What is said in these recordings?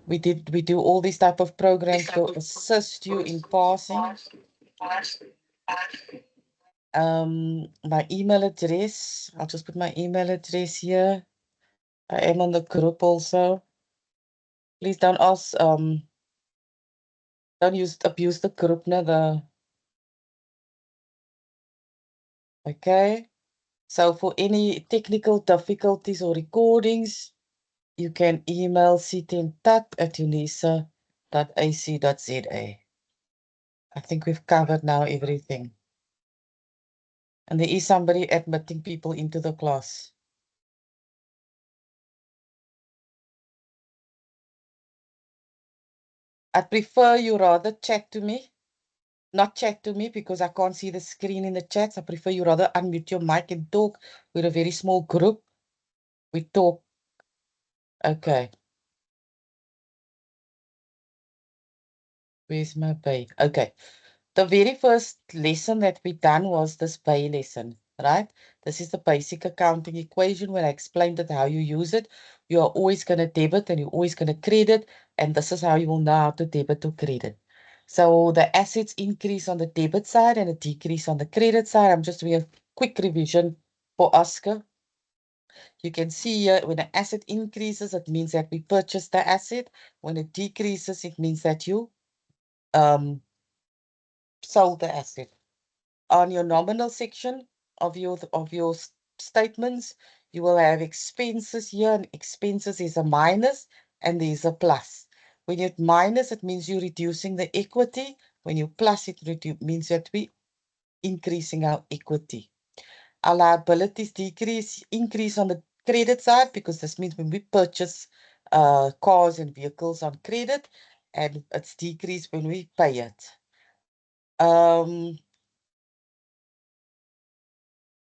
We do all these type of programs to assist you in passing. My email address, I'll just put my email address here. I am on the group also. Please don't abuse the group now. Okay. So for any technical difficulties or recordings, you can email ctentap@unisa.ac.za. I think we've covered now everything. And there is somebody admitting people into the class. I'd prefer you rather chat to me. Not chat to me because I can't see the screen in the chats. I prefer you rather unmute your mic and talk. We're a very small group. We talk. Okay. Where's my bay? Okay. The very first lesson that we done was this bay lesson, right? This is the basic accounting equation where I explained it, how you use it. You are always going to debit and you're always going to credit. And this is how you will know how to debit or credit. So the assets increase on the debit side and a decrease on the credit side. I'm just doing a quick revision for Oscar. You can see here when an asset increases, it means that we purchased the asset. When it decreases, it means that you sold the asset. On your nominal section of your statements, you will have expenses here, and expenses is a minus and there's a plus. When you minus, it means you're reducing the equity. When you plus, it means that we increasing our equity. Our liabilities increase on the credit side because this means when we purchase cars and vehicles on credit, and it's decreased when we pay it.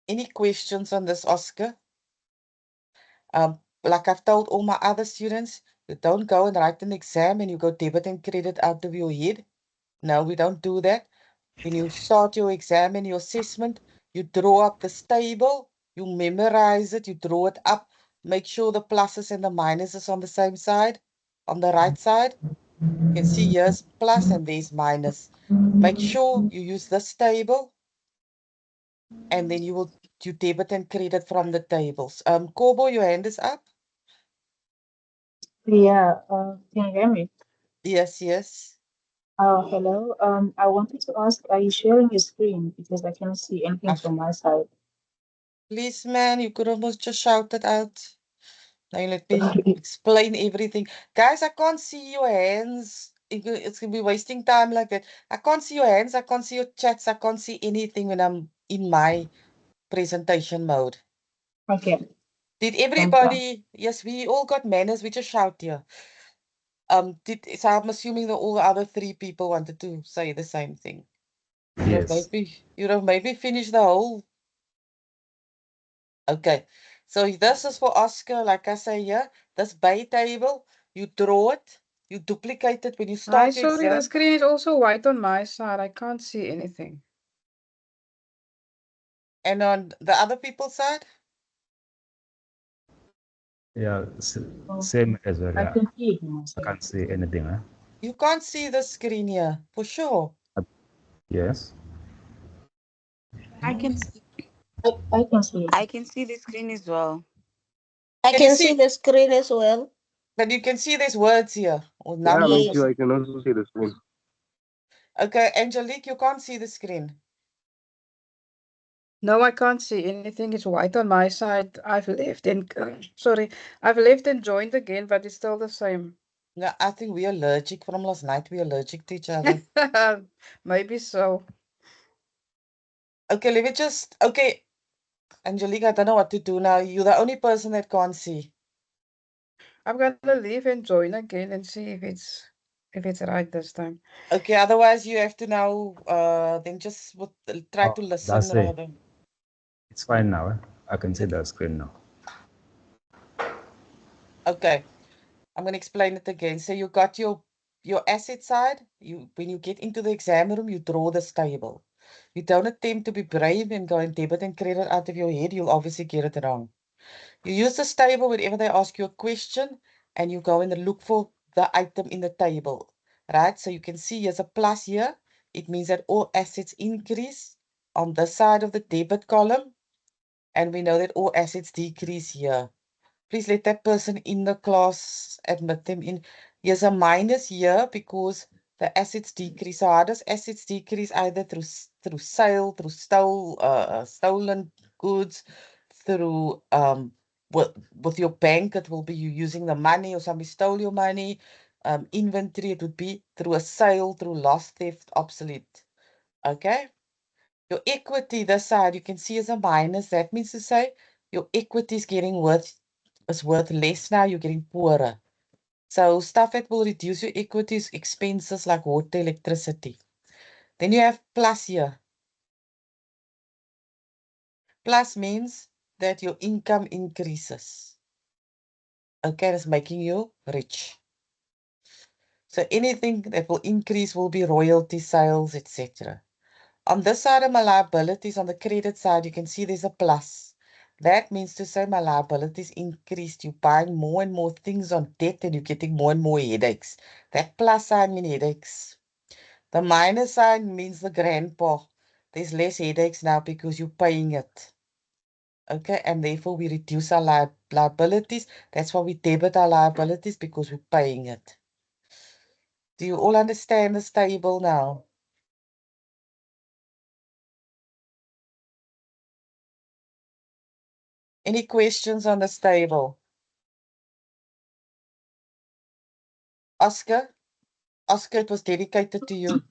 Any questions on this, Oscar? Like I've told all my other students, you don't go and write an exam and you go debit and credit out of your head. No, we don't do that. When you start your exam and your assessment, you draw up this table, you memorize it, you draw it up, make sure the pluses and the minuses on the same side, on the right side. You can see here's plus and there's minus. Make sure you use this table and then you debit and credit from the tables. Kobo, your hand is up. Yeah, can you hear me? Yes, yes. Oh, hello. I wanted to ask, are you sharing your screen? Because I cannot see anything from my side. Please, man, you could almost just shout it out. Now let me explain everything. Guys, I can't see your hands. It's going to be wasting time like that. I can't see your hands. I can't see your chats. I can't see anything when I'm in my presentation mode. Okay. Did Thank you. everybody? Yes, we all got manners. We just shout here. So I'm assuming that all the other three people wanted to say the same thing. Yes. You'd have maybe finished the whole. Okay. So this is for Oscar, like I say here, this bay table, you draw it, you duplicate it when you Hi, start your sorry, the exam. screen is also white on my side. I can't see anything. And on the other people's side, Yeah, same as well. I Yeah. can see it on my I side. can't see anything. Huh? you can't see the screen here, for sure. Yes. I can see. I can see it. I can see the screen as well. I Can you can see see? the screen as well. But you can see there's words here, or Yeah, me numbers. Yes. too. I can also see the screen. Okay, Angelique, you can't see the screen. No, I can't see anything. It's white on my side. I've left and sorry, I've left and joined again, but it's still the same. No, I think we're allergic from last night. We're allergic to each other. Maybe so. Okay, let me just, okay, Angelique, I don't know what to do now. You're the only person that can't see. I'm gonna leave and join again and see if it's right this time. Okay, otherwise you have to now then just try to listen That's it. rather. It's fine now. Eh? I can see the screen now. Okay, I'm going to explain it again. So you got your asset side. When you get into the exam room, you draw this table. You don't attempt to be brave and go and debit and credit out of your head. You'll obviously get it wrong. You use this table whenever they ask you a question, and you go in and look for the item in the table, right? So you can see here's a plus here. It means that all assets increase on the side of the debit column. And we know that all assets decrease here. Please let that person in the class admit them in. Here's a minus here because the assets decrease. So how does assets decrease? Either through sale, through stolen goods, through with your bank, it will be you using the money or somebody stole your money. Inventory, it would be through a sale, through loss, theft, obsolete. Okay. Your equity, this side, you can see as a minus. That means to say your equity is worth less now, you're getting poorer. So stuff that will reduce your equities, expenses like water, electricity. Then you have plus here. Plus means that your income increases. Okay, that's making you rich. So anything that will increase will be royalty, sales, etc. On this side of my liabilities, on the credit side, you can see there's a plus. That means to say my liabilities increased. You're buying more and more things on debt and you're getting more and more headaches. That plus sign means headaches. The minus sign means the grandpa. There's less headaches now because you're paying it. Okay, and therefore we reduce our liabilities. That's why we debit our liabilities, because we're paying it. Do you all understand this table now? Any questions on this table? Oscar? Oscar, it was dedicated to you.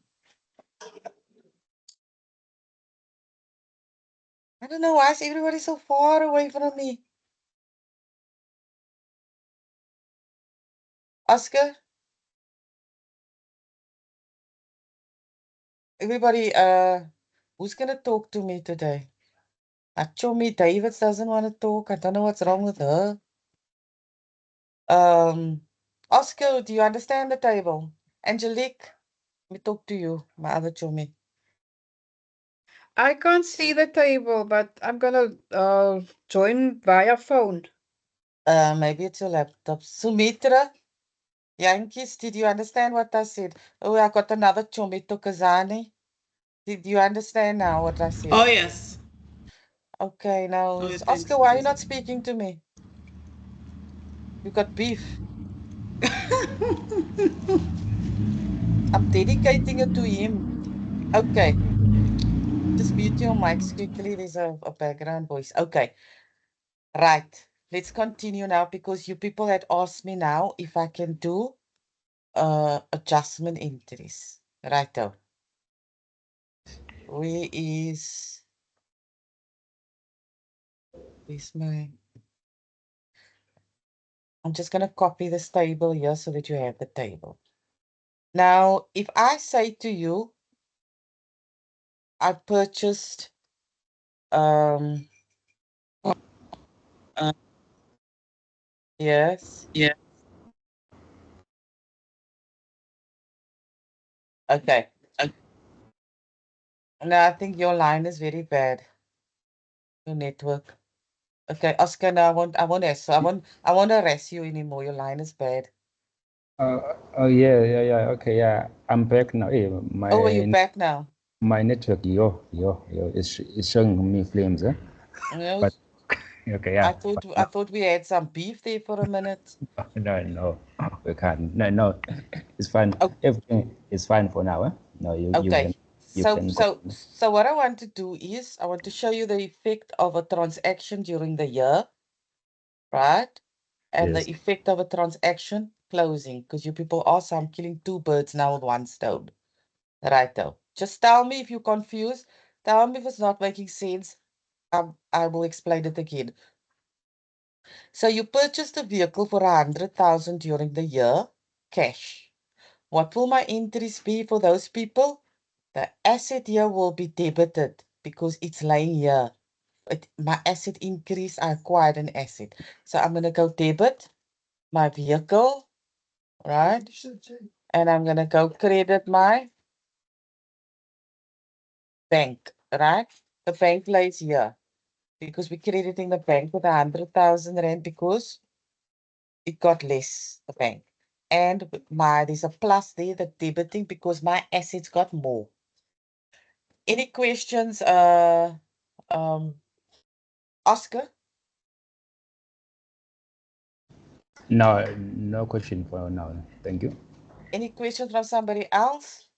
I don't know, why is everybody so far away from me? Oscar? Everybody, who's gonna talk to me today? Actually, David doesn't want to talk. I don't know what's wrong with her. Oscar, do you understand the table? Angelique, let me talk to you, my other chummy. I can't see the table, but I'm gonna join via phone. Maybe it's your laptop. Sumitra, Yankees, did you understand what I said? Oh, I got another chummy, Tukazani. Did you understand now what I said? Oh, yes. Okay, now, Oh, thanks, Oscar, why are you Susan. not speaking to me? You got beef. I'm dedicating it to him. Okay. Just mute your mics quickly. There's a background voice. Okay. Right. Let's continue now, because you people had asked me now if I can do adjustment entries. Righto. Where's my... I'm just going to copy this table here so that you have the table. Now, if I say to you, I purchased yes. Yeah. Okay. No, I think your line is very bad. Your network. Okay, Oscar, no, I won't arrest you anymore. Your line is bad. Oh yeah. Okay, yeah. I'm back now. Hey, Oh, are you back now? my network, it's showing me flames, eh? No, But okay, yeah. I thought we had some beef there for a minute. No, we can't. No, it's fine. Oh. Everything is fine for now, eh? No, you Okay. can So what I want to do is I want to show you the effect of a transaction during the year, right? And Yes. the effect of a transaction closing, because you people ask, I'm killing two birds now with one stone. Righto. Just tell me if you're confused. Tell me if it's not making sense. I will explain it again. So you purchased a vehicle for 100,000 during the year, cash. What will my entries be for those people? The asset here will be debited because it's lying here. My asset increase, I acquired an asset. So I'm going to go debit my vehicle, right? And I'm going to go credit my bank, right? The bank lays here because we're crediting the bank with 100,000 rand because it got less, the bank. and there's a plus there, the debiting, because my assets got more. Any questions, Oscar? No, no question for now. Thank you. Any questions from somebody else?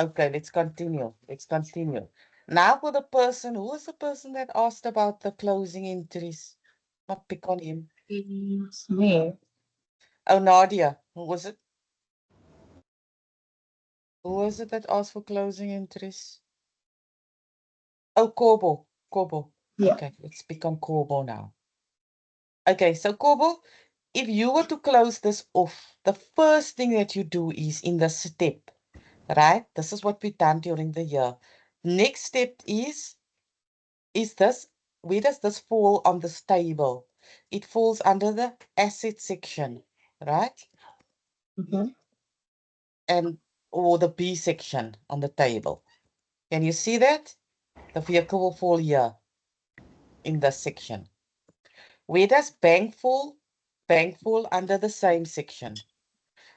Okay, let's continue. Let's continue. Now for the person, who was the person that asked about the closing entries? Not pick on him. It's me. Oh, Nadia. Who was it? Who was it that asked for closing entries? Oh, Kobo. Kobo. Yeah. Okay, let's pick on Kobo now. Okay, so Kobo, if you were to close this off, the first thing that you do is in the step, right? This is what we've done during the year. Next step is this, where does this fall on this table? It falls under the asset section, right? Mm-hmm. And or the B section on the table. Can you see that? The vehicle will fall here in this section. Where does bank fall? Bank fall under the same section.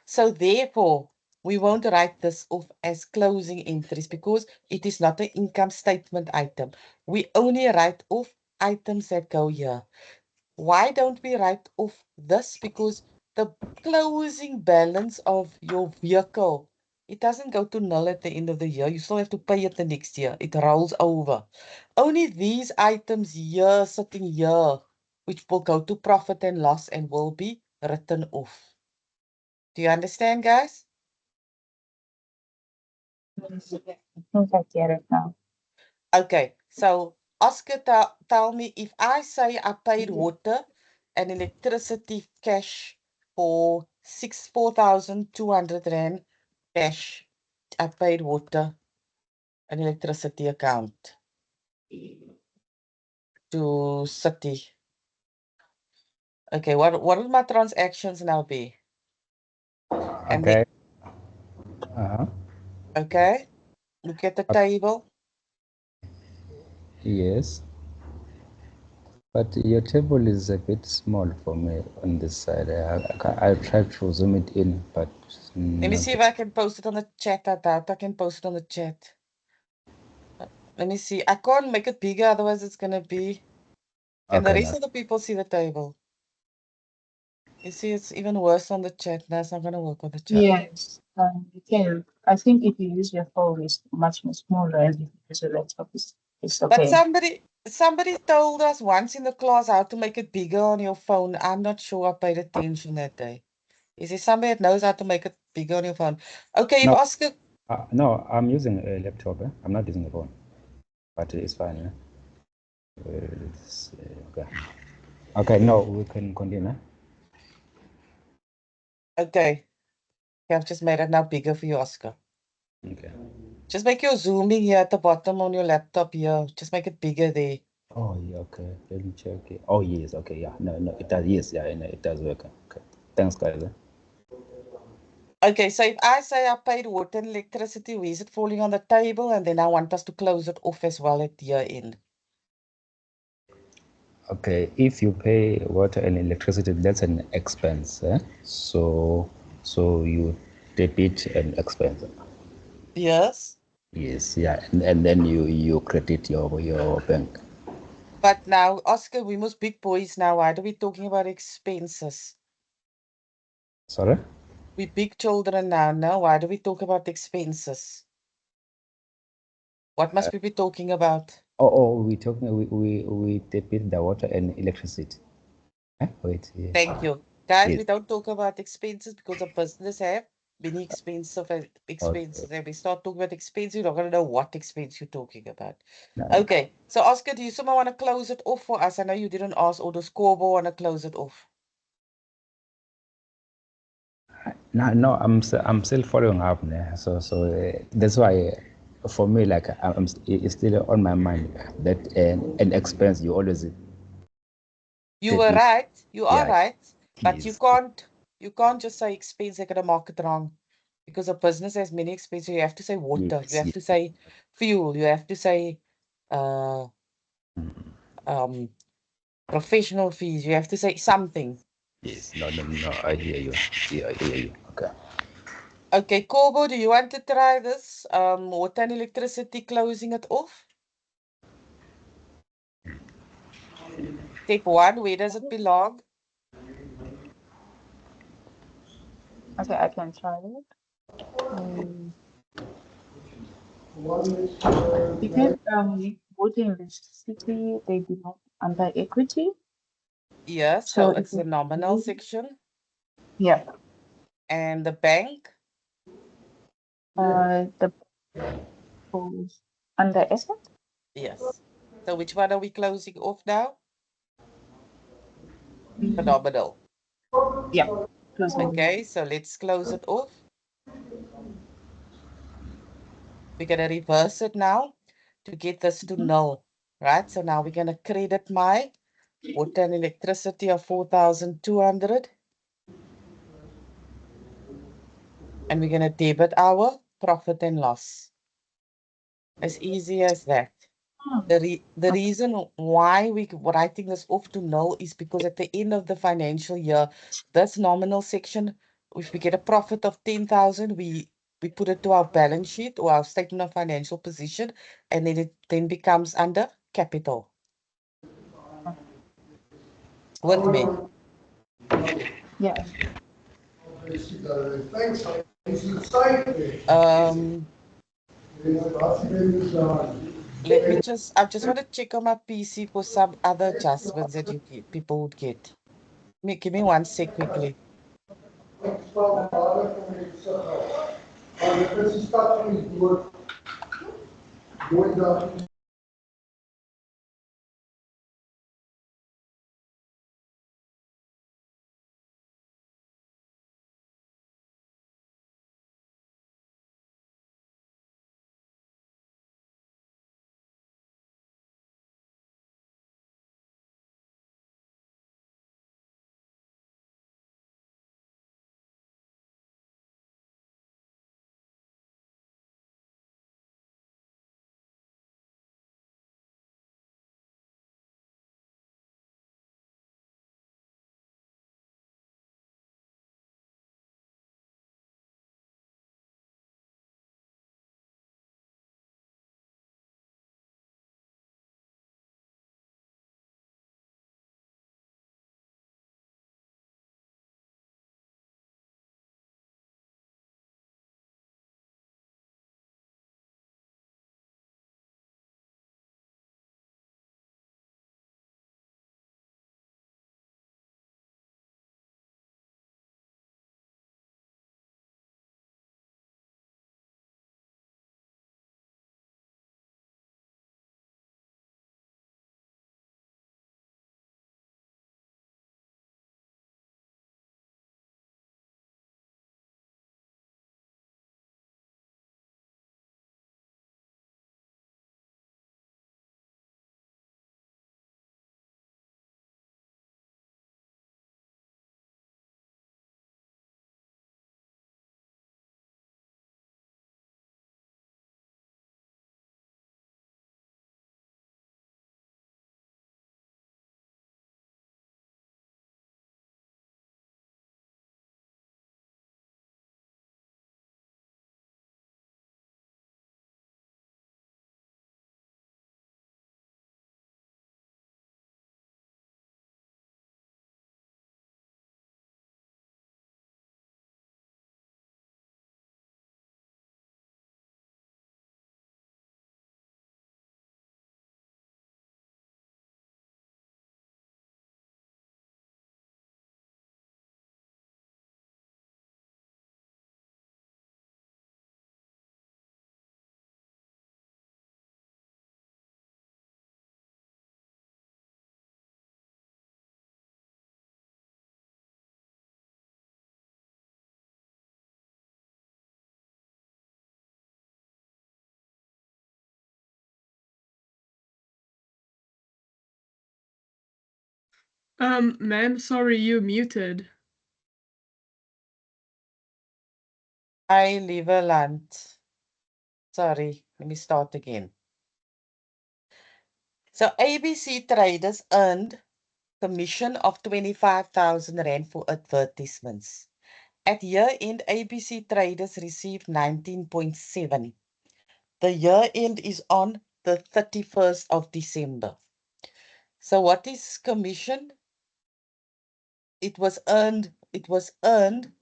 So therefore, we won't write this off as closing entries because it is not an income statement item. We only write off items that go here. Why don't we write off this? Because the closing balance of your vehicle, it doesn't go to null at the end of the year. You still have to pay it the next year. It rolls over. Only these items here, sitting here, which will go to profit and loss and will be written off. Do you understand, guys? I think I get it now. Okay, so Oscar, tell me, if I say I paid water and electricity cash for 4,200 Rand cash, I paid water and electricity account to City. Okay, what will my transactions now be? And Okay. Uh-huh. okay, look at the table. Yes. But your table is a bit small for me on this side. I tried to zoom it in, but Let me see if I can post it on the chat. I doubt I can post it on the chat. Let me see. I can't make it bigger, otherwise it's gonna be. Can the Okay, rest of the people see the table? You see, it's even worse on the chat. That's not gonna work on the chat. Yes. You can. I think if you use your phone, it's much more smaller, and if you use your laptop, it's But okay. somebody told us once in the class how to make it bigger on your phone. I'm not sure I paid attention that day. Is there somebody that knows how to make it bigger on your phone? Okay, if No. Oscar. No, I'm using a laptop. I'm not using a phone, but it's fine. Okay. Okay, no, we can continue. Okay. I've just made it now bigger for you, Oscar. Okay. Just make your zooming here at the bottom on your laptop here. Just make it bigger there. Oh, yeah, okay. Let me check it. Oh, yes, okay, yeah. No, it does. Yes, yeah, it does work. Okay. Thanks, guys. Okay, so if I say I paid water and electricity, where is it falling on the table? And then I want us to close it off as well at year end. Okay, if you pay water and electricity, that's an expense. So you debit an expense. Yes. Yes, yeah, and then you credit your bank. But now, Oscar, we must big boys now. Why are we talking about expenses? Sorry? We big children now. No, why do we talk about expenses? What must we be talking about? We talking we debit the water and electricity. Wait, yeah. Thank you. Guys, Yes. we don't talk about expenses because a business have many expensive expenses. And we start talking about expenses, you're not going to know what expense you're talking about. No. Okay, so Oscar, do you somehow want to close it off for us? I know you didn't ask, or does Corbo want to close it off? No, I'm still following up now. So that's why for me, like it's still on my mind that an expense you always. You were right. You are Yeah. right. But Yes. you can't just say expense, they're gonna mark it wrong. Because a business has many expenses. You have to say water, Yes, you have yes. to say fuel, you have to say Professional fees. You have to say something. Yes, no, I hear you. Yeah, I hear you. Okay. Okay, Kobo, do you want to try this? Water and electricity, closing it off. Step 1, where does it belong? Okay, I can try it. Because water and electricity, they belong under equity. Yes, So so it it's the will nominal be- section. Yeah. And the bank? The falls under asset. Yes. So which one are we closing off now? Mm, Phenomenal. Yeah. Closing. Okay, so let's close it off. We're gonna reverse it now to get this to null, right? So now we're gonna credit my water and electricity of 4,200. And we're gonna debit our profit and loss. As easy as that. The reason why we're writing this off to null is because at the end of the financial year, this nominal section, if we get a profit of 10,000, we put it to our balance sheet or our statement of financial position, and then it then becomes under capital. With me. Yeah. Let me I just want to check on my PC for some other adjustments that people would get. Give me 1 sec quickly. Ma'am, sorry, you muted. Hi, liewe land. Sorry, let me start again. So ABC Traders earned commission of 25,000 Rand for advertisements. At year end, ABC traders received 19.7. The year end is on the 31st of December. So what is commission? It was earned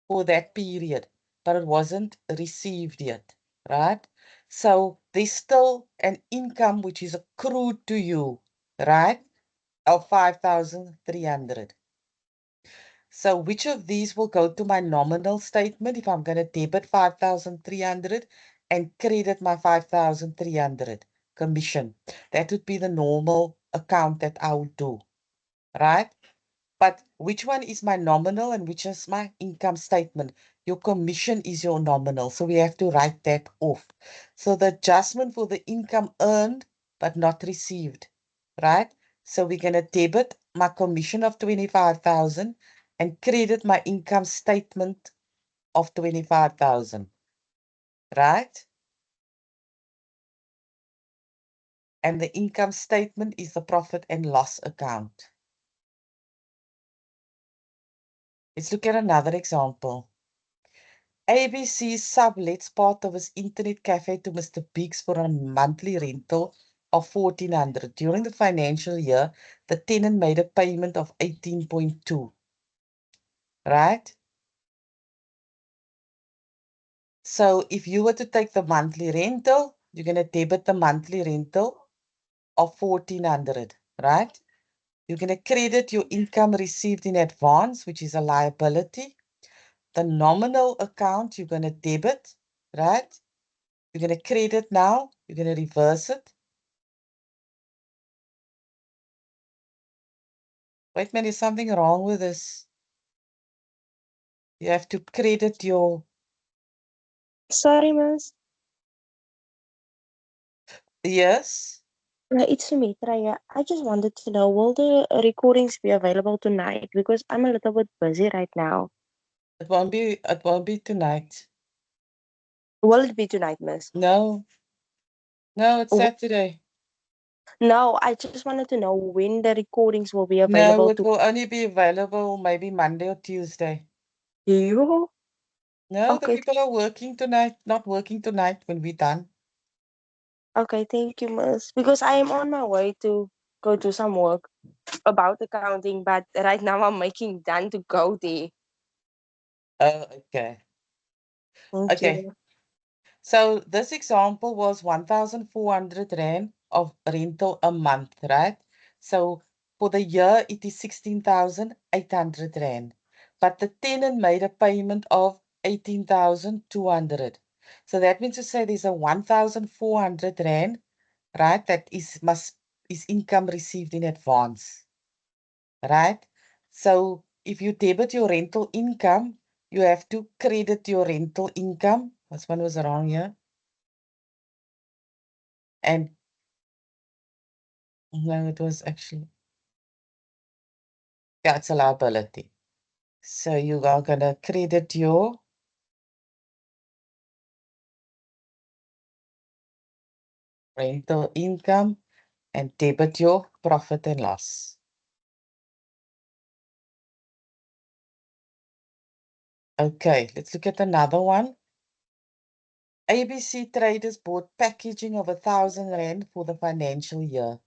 for that period, but it wasn't received yet, right? So there's still an income which is accrued to you, right? Of 5,300. So which of these will go to my nominal statement if I'm going to debit 5,300 and credit my 5,300 commission? That would be the normal account that I would do, right? But which one is my nominal and which is my income statement? Your commission is your nominal, so we have to write that off. So the adjustment for the income earned but not received, right? So we're going to debit my commission of 25,000 and credit my income statement of 25,000, right? And the income statement is the profit and loss account. Let's look at another example. ABC sublets part of his internet cafe to Mr. Biggs for a monthly rental of 1,400. During the financial year, the tenant made a payment of 18.2. Right? So if you were to take the monthly rental, you're going to debit the monthly rental of 1,400. Right? You're going to credit your income received in advance, which is a liability. The nominal account you're going to debit, right? You're going to credit now. You're going to reverse it. Wait, man, is something wrong with this? You have to credit your... Sorry, Miss. Yes, It's Sumitra. Yeah, I just wanted to know, will the recordings be available tonight? Because I'm a little bit busy right now. it won't be tonight. Will it be tonight, Miss? No, it's W- Saturday. No, I just wanted to know when the recordings will be No, available it to will only be available maybe Monday or Tuesday. you. No, the Okay, people are working tonight, not working tonight when we're done. okay, thank you, Miss. Because I am on my way to go do some work about accounting, but right now I'm making done to go there. Oh, okay. Thank Okay. you. So this example was 1,400 Rand of rental a month, right? So for the year, it is 16,800 Rand. But the tenant made a payment of 18,200. So that means to say there's a 1,400 Rand, right? That is income received in advance, right? So if you debit your rental income, you have to credit your rental income. This one was wrong here. And no, it was actually, yeah, it's a liability. So you are gonna credit your rental income and debit your profit and loss. Okay, let's look at another one. ABC traders bought packaging of 1,000 Rand for the financial year.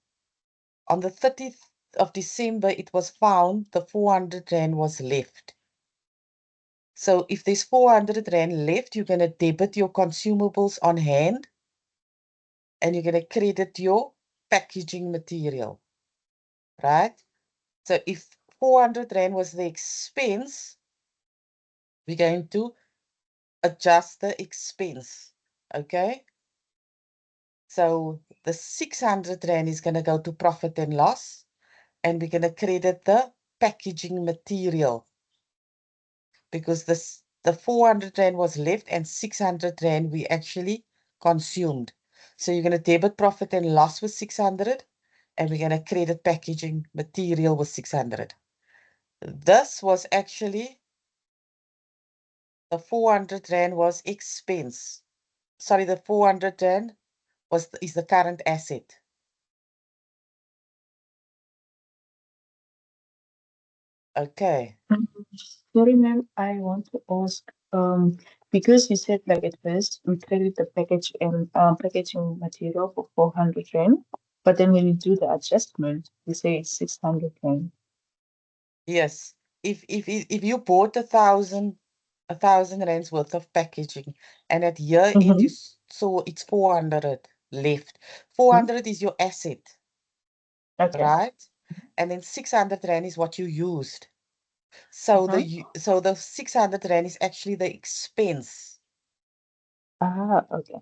On the 30th of December, it was found the 400 Rand was left. So if there's 400 Rand left, you're going to debit your consumables on hand and you're going to credit your packaging material, right? So if 400 Rand was the expense, we're going to adjust the expense, okay? So the 600 Rand is going to go to profit and loss, and we're going to credit the packaging material because the 400 Rand was left and 600 Rand we actually consumed. So you're going to debit profit and loss with 600, and we're going to credit packaging material with 600. This was actually the 400 Rand was expense. Sorry, the 400 Rand is the current asset. Okay. Sorry, ma'am, I want to ask, because you said like at first we credit the package and packaging material for 400 rand, but then when you do the adjustment, you say it's 600 rand. Yes. If you bought 1,000 rands worth of packaging, and at year end you saw it's 400 left. 400 is your asset, Okay. right? And then 600 rand is what you used. So the 600 rand is actually the expense, Okay.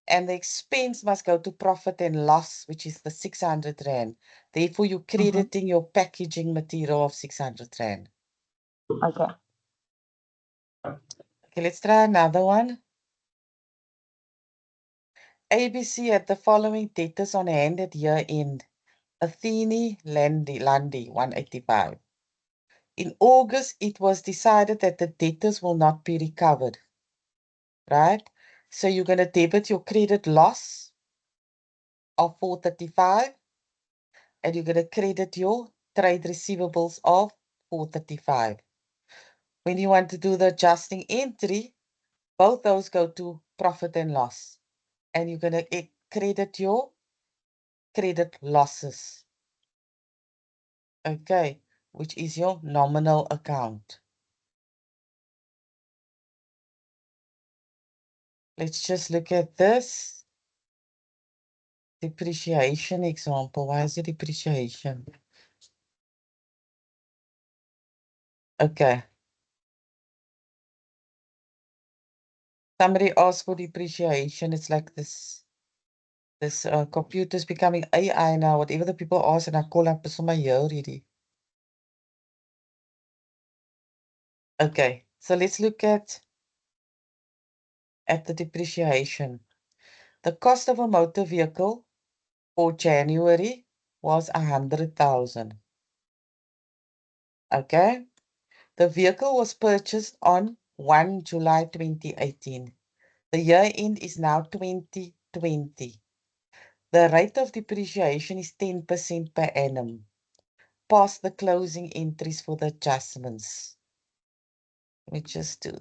and the expense must go to profit and loss, which is the 600 rand. Therefore, you're crediting your packaging material of 600 rand. Okay. Okay, let's try another one. ABC had the following debtors on hand at year end. Athene, Landi, 185. In August, it was decided that the debtors will not be recovered, right? So you're going to debit your credit loss of 435, and you're going to credit your trade receivables of 435. When you want to do the adjusting entry, both those go to profit and loss, and you're going to credit your credit losses. Okay, which is your nominal account. Let's just look at this. Depreciation example. Why is it depreciation? Okay. Somebody asked for depreciation. It's like this computer's becoming AI now. Whatever the people ask, and I call up is my year already. Okay, so let's look at the depreciation. The cost of a motor vehicle for January was 100,000. Okay, the vehicle was purchased on 1 July 2018. The year end is now 2020. The rate of depreciation is 10% per annum. Past the closing entries for the adjustments. Let me just do.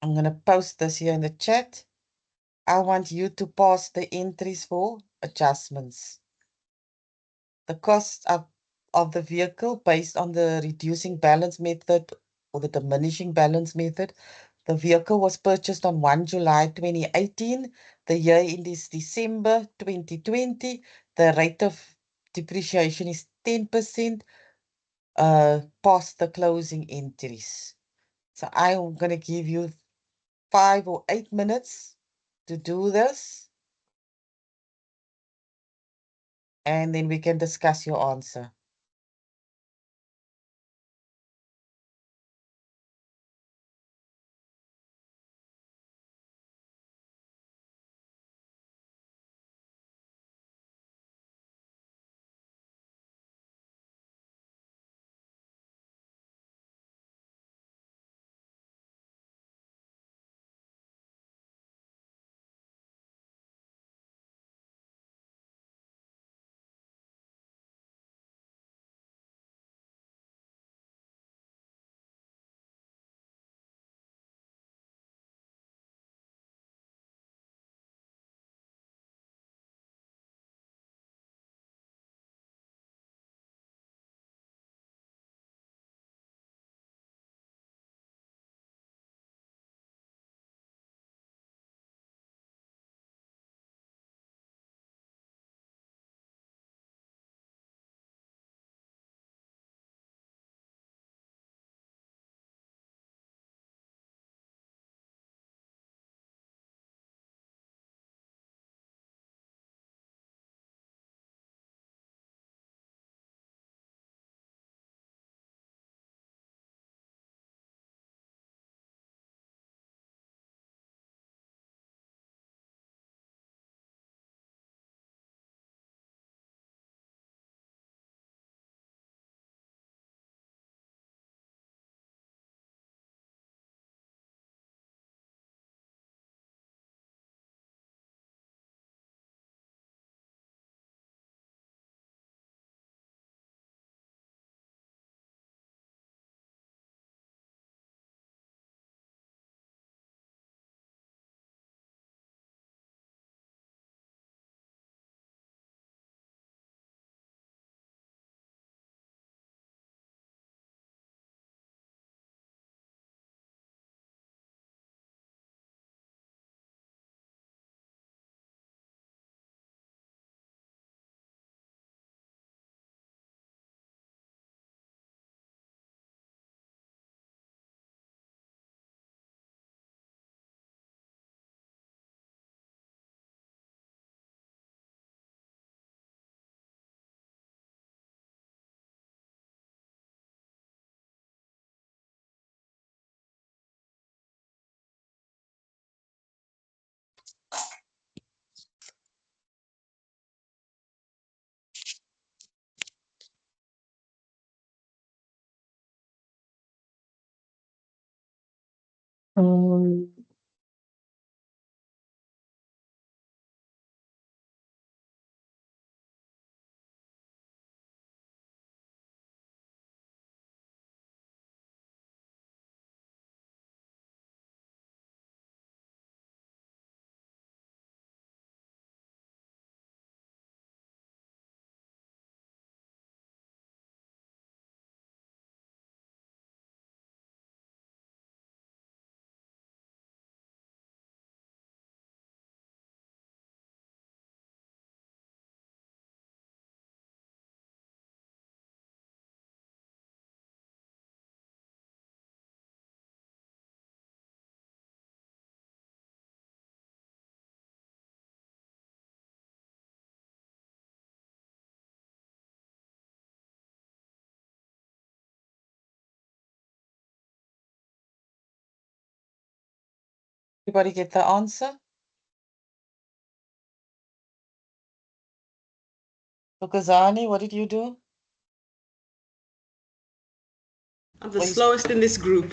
I'm going to post this here in the chat. I want you to pass the entries for adjustments. The cost of the vehicle based on the reducing balance method or the diminishing balance method. The vehicle was purchased on 1 July 2018. The year end is December 2020. The rate of depreciation is 10% past the closing entries. So I'm going to give you 5 or 8 minutes to do this, and then we can discuss your answer. Um, Everybody get the answer? So Kazani, what did you do? I'm the Well, you- slowest in this group.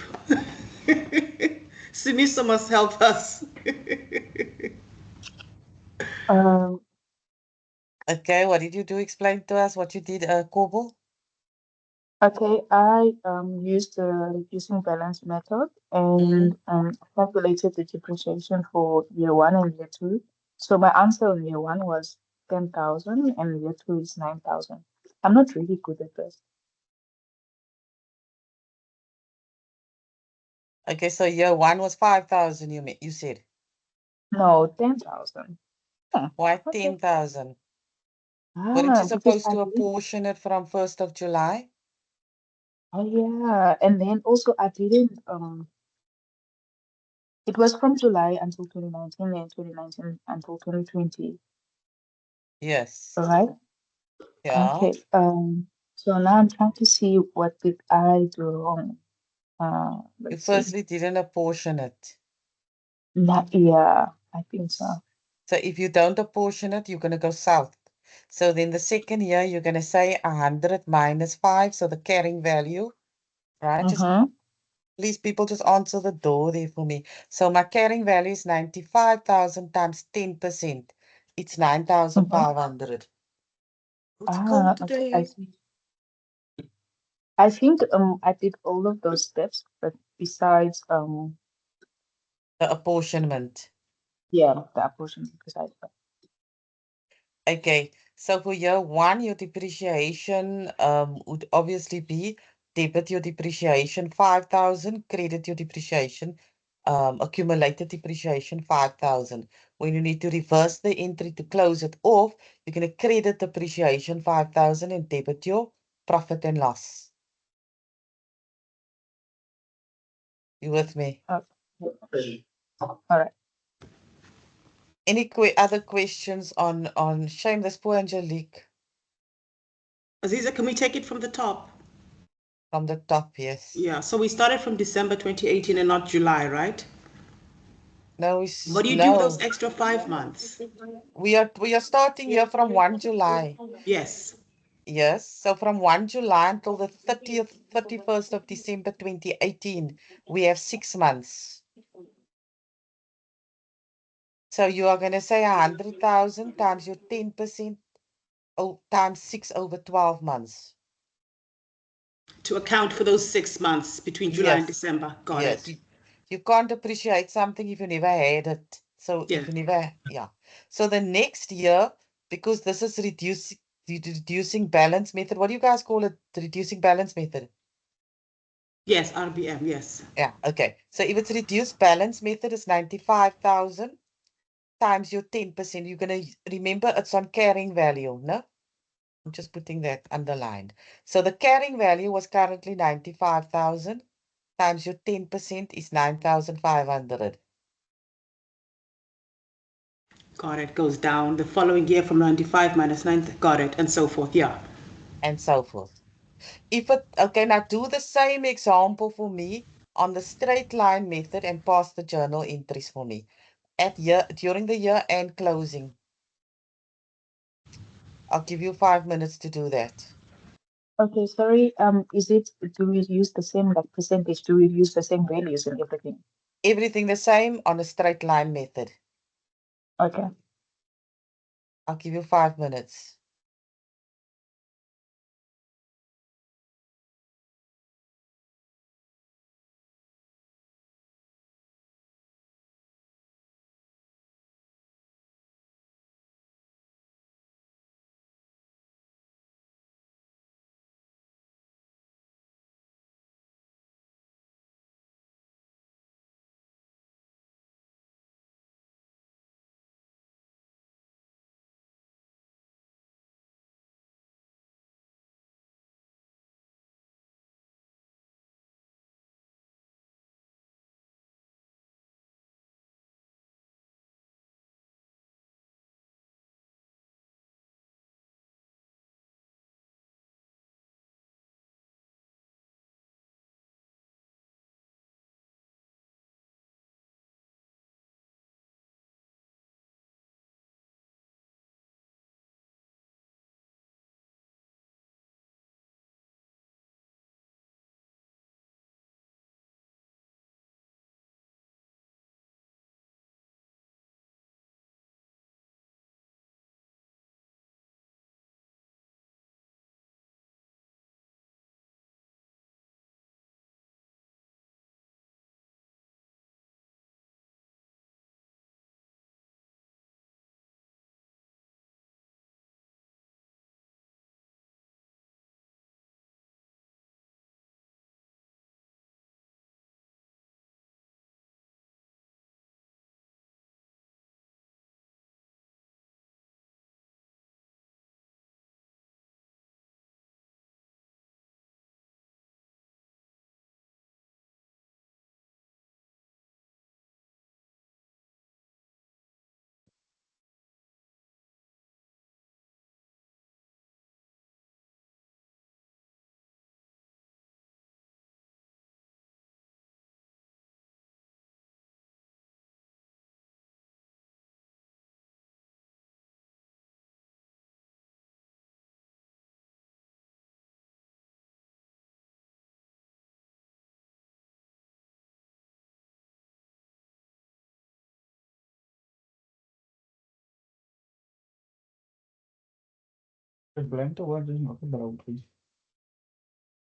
Simiso must help us. um, Okay, what did you do? Explain to us what you did, Kobo. okay, I used the reducing balance method and calculated the depreciation for year 1 and year 2. So my answer in year 1 was 10,000 and year 2 is 9,000. I'm not really good at this. Okay, so year 1 was 5,000, you said. No, 10,000. Why Okay. 10,000? Weren't you Because supposed I to didn't. apportion it from 1st of July? Oh yeah, and then also I didn't. It was from July until 2019 and 2019 until 2020. Yes. All right. Yeah. Okay. So now I'm trying to see what did I do wrong. You Let's see. firstly didn't apportion it. Not yeah, I think so. So if you don't apportion it, you're going to go south. So then the second year, you're going to say 100 minus 5, so the carrying value, right? Just Mm-hmm. please, people, just answer the door there for me. So my carrying value is 95,000 times 10%. It's 9,500. What's cold Okay, I today? see. I think I did all of those steps, but besides The apportionment. yeah, the apportion besides that. Okay, so for year 1, your depreciation would obviously be debit your depreciation 5,000, credit your depreciation, accumulated depreciation 5,000. When you need to reverse the entry to close it off, you're going to credit depreciation 5,000 and debit your profit and loss. You with me? Okay. All right. Any other questions on shame this poor Angelique Aziza, can we take it from the top? from the top? Yes. Yeah, so we started from December 2018 and not July, right? No, What do you do with those no. extra 5 months? We are starting here from 1 July. Yes. Yes. So from 1 July until the 31st of December 2018, we have 6 months. So you are going to say 100,000 times your 10% times 6 over 12 months. To account for those 6 months between July and Yes. December. Got Yes. it. You can't appreciate something if you never had it. So Yeah. if you never, yeah. So the next year, because this is reducing balance method. What do you guys call it? The reducing balance method. Yes, RBM, yes. Yeah, okay. So if it's reduced balance method, it's 95,000 times your 10%. You're going to remember it's on carrying value, no? I'm just putting that underlined. So the carrying value was currently 95,000 times your 10% is 9,500. Got it. Goes down the following year from 95 minus 9. Got it. And so forth. Yeah. And so forth. Okay, now do the same example for me on the straight line method and pass the journal entries for me during the year and closing. I'll give you 5 minutes to do that. Okay, sorry. Do we use the same like percentage? Do we use the same values and everything? Everything the same on a straight line method. Okay. I'll give you 5 minutes.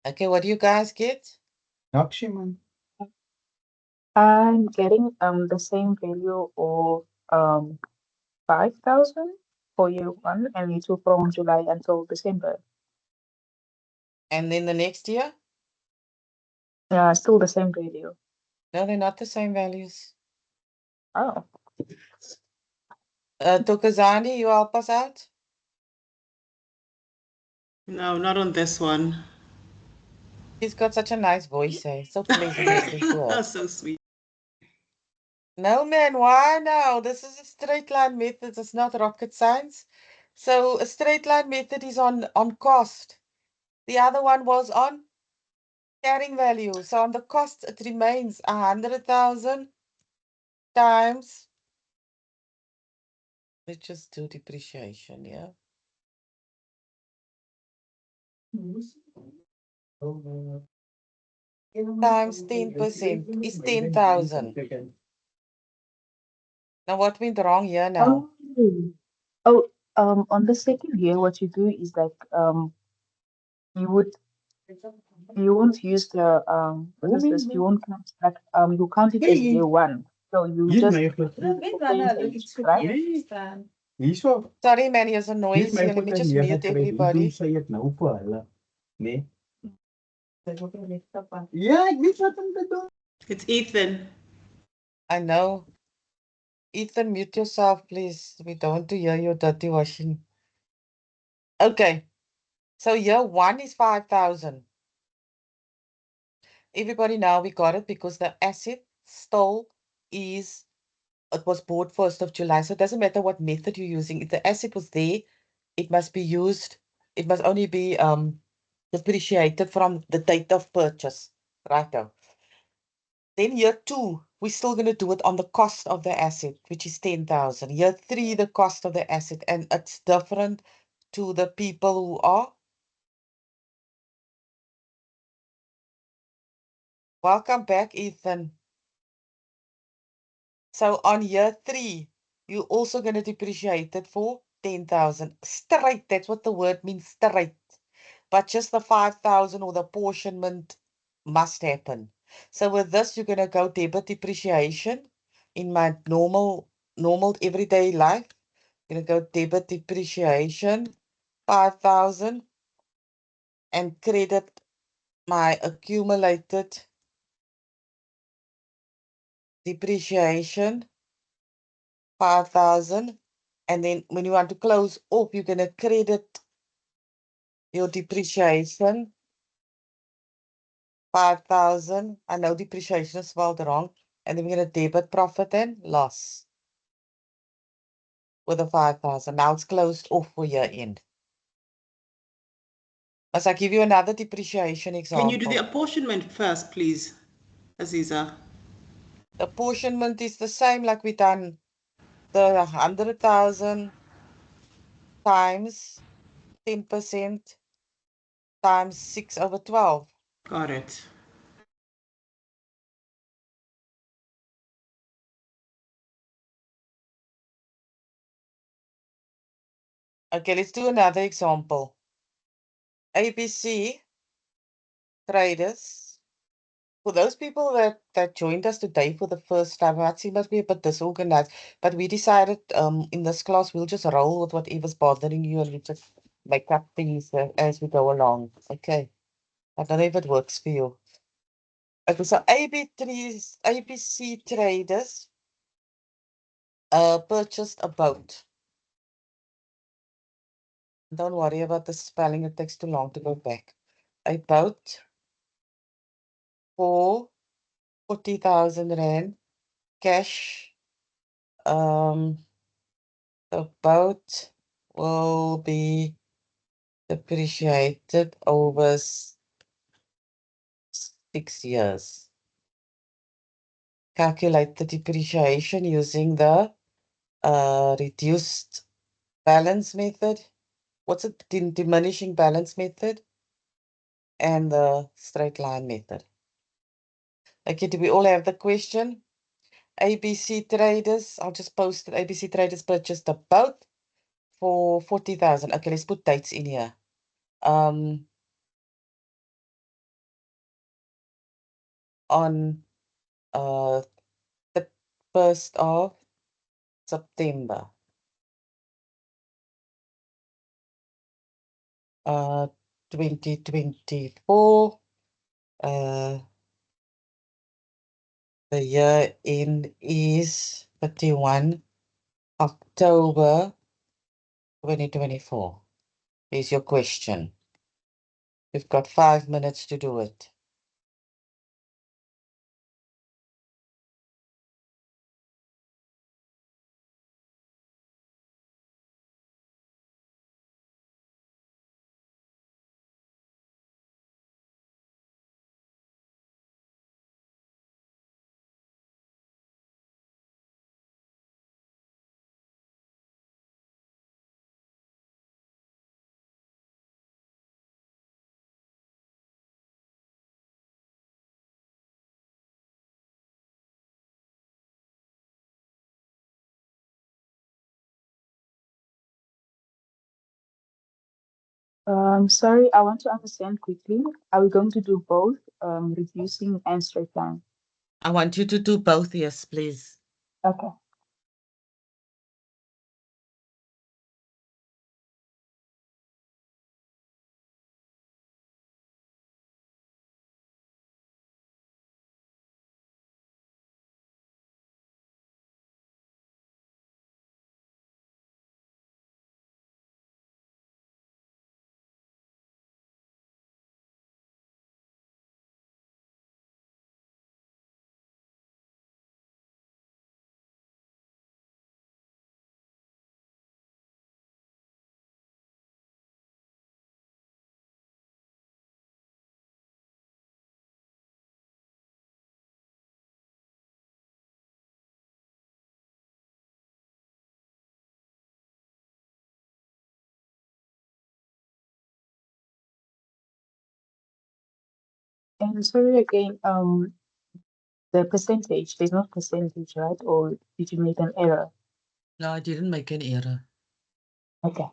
Okay, what do you guys get? I'm getting the same value of 5,000 for year one and year two from July until December. And then the next year? Still the same value. No, they're not the same values. Oh. Tokazani, you help us out? No, not on this one. He's got such a nice voice, eh? So pleasant listening to her. So sweet. No, man, why now? This is a straight line method. It's not rocket science. So a straight line method is on cost. The other one was on carrying value. So on the cost, it remains 100,000 times. Let's just do depreciation, yeah. Times 10% is 10,000. Now what went wrong here now? Oh, on the second year, what you do is like you won't use the what is this? You won't count that you count it as year one. So you just use the percentage, right? Sorry, man, here's a noise here. Let me just mute everybody. It's Ethan. I know. Ethan, mute yourself, please. We don't want to hear your dirty washing. Okay. So year one is 5,000. Everybody now we got it because the asset still is, it was bought 1st of July. So it doesn't matter what method you're using. If the asset was there, it must be used. It must only be depreciated from the date of purchase. Right now. Then year two, we're still going to do it on the cost of the asset, which is 10,000. Year three, the cost of the asset, and it's different to the people who are. Welcome back, Ethan. So on year 3, you're also going to depreciate it for 10,000 straight. That's what the word means, straight. But just the 5,000 or the apportionment must happen. So with this, you're going to go debit depreciation in my normal everyday life. You're going to go debit depreciation 5,000 and credit my accumulated depreciation 5,000. And then when you want to close off, you're going to credit your depreciation 5,000. I know depreciation is spelled wrong. And then we're going to debit profit and loss with the 5,000. Now it's closed off for year end. Must I give you another depreciation example? Can you do the apportionment first, please, Aziza? The apportionment is the same like we done the 100,000 times 10% times 6/12. Got it. Okay, let's do another example. ABC traders. For those people that joined us today for the first time, I see must be a bit disorganized, but we decided in this class we'll just roll with whatever's bothering you and we just make up things as we go along. Okay. I don't know if it works for you. Okay, so ABC traders purchased a boat. Don't worry about the spelling, it takes too long to go back. A boat for 40,000 Rand cash. The boat will be depreciated over 6 years. Calculate the depreciation using the reduced balance method. What's it? Diminishing balance method and the straight line method. Okay, do we all have the question? ABC traders, I'll just post it. ABC traders purchased a boat for 40,000. Okay, let's put dates in here. On the 1st of September. 2024. The year end is 31 October 2024. Is your question. We've got 5 minutes to do it. Sorry, I want to understand quickly. Are we going to do both, reducing and straight line? I want you to do both, yes, please. Okay. And sorry again, The percentage, there's no percentage, right? Or did you make an error? No, I didn't make an error. Okay.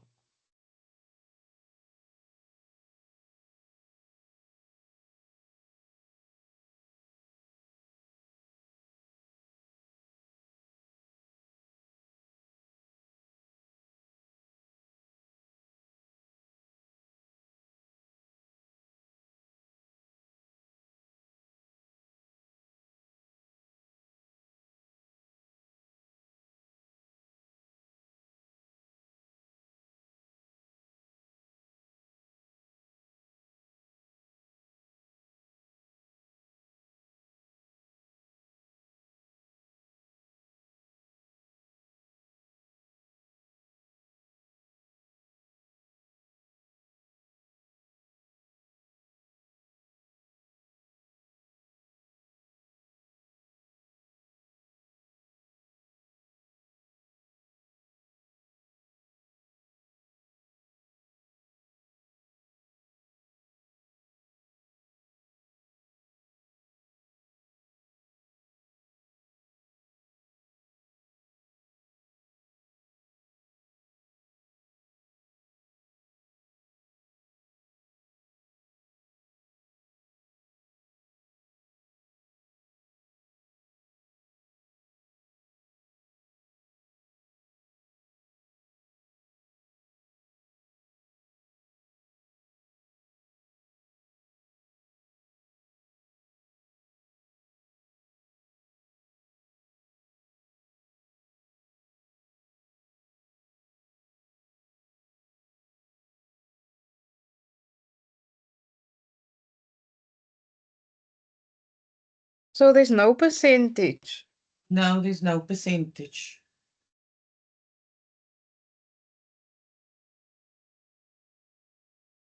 So there's no percentage. No, there's no percentage.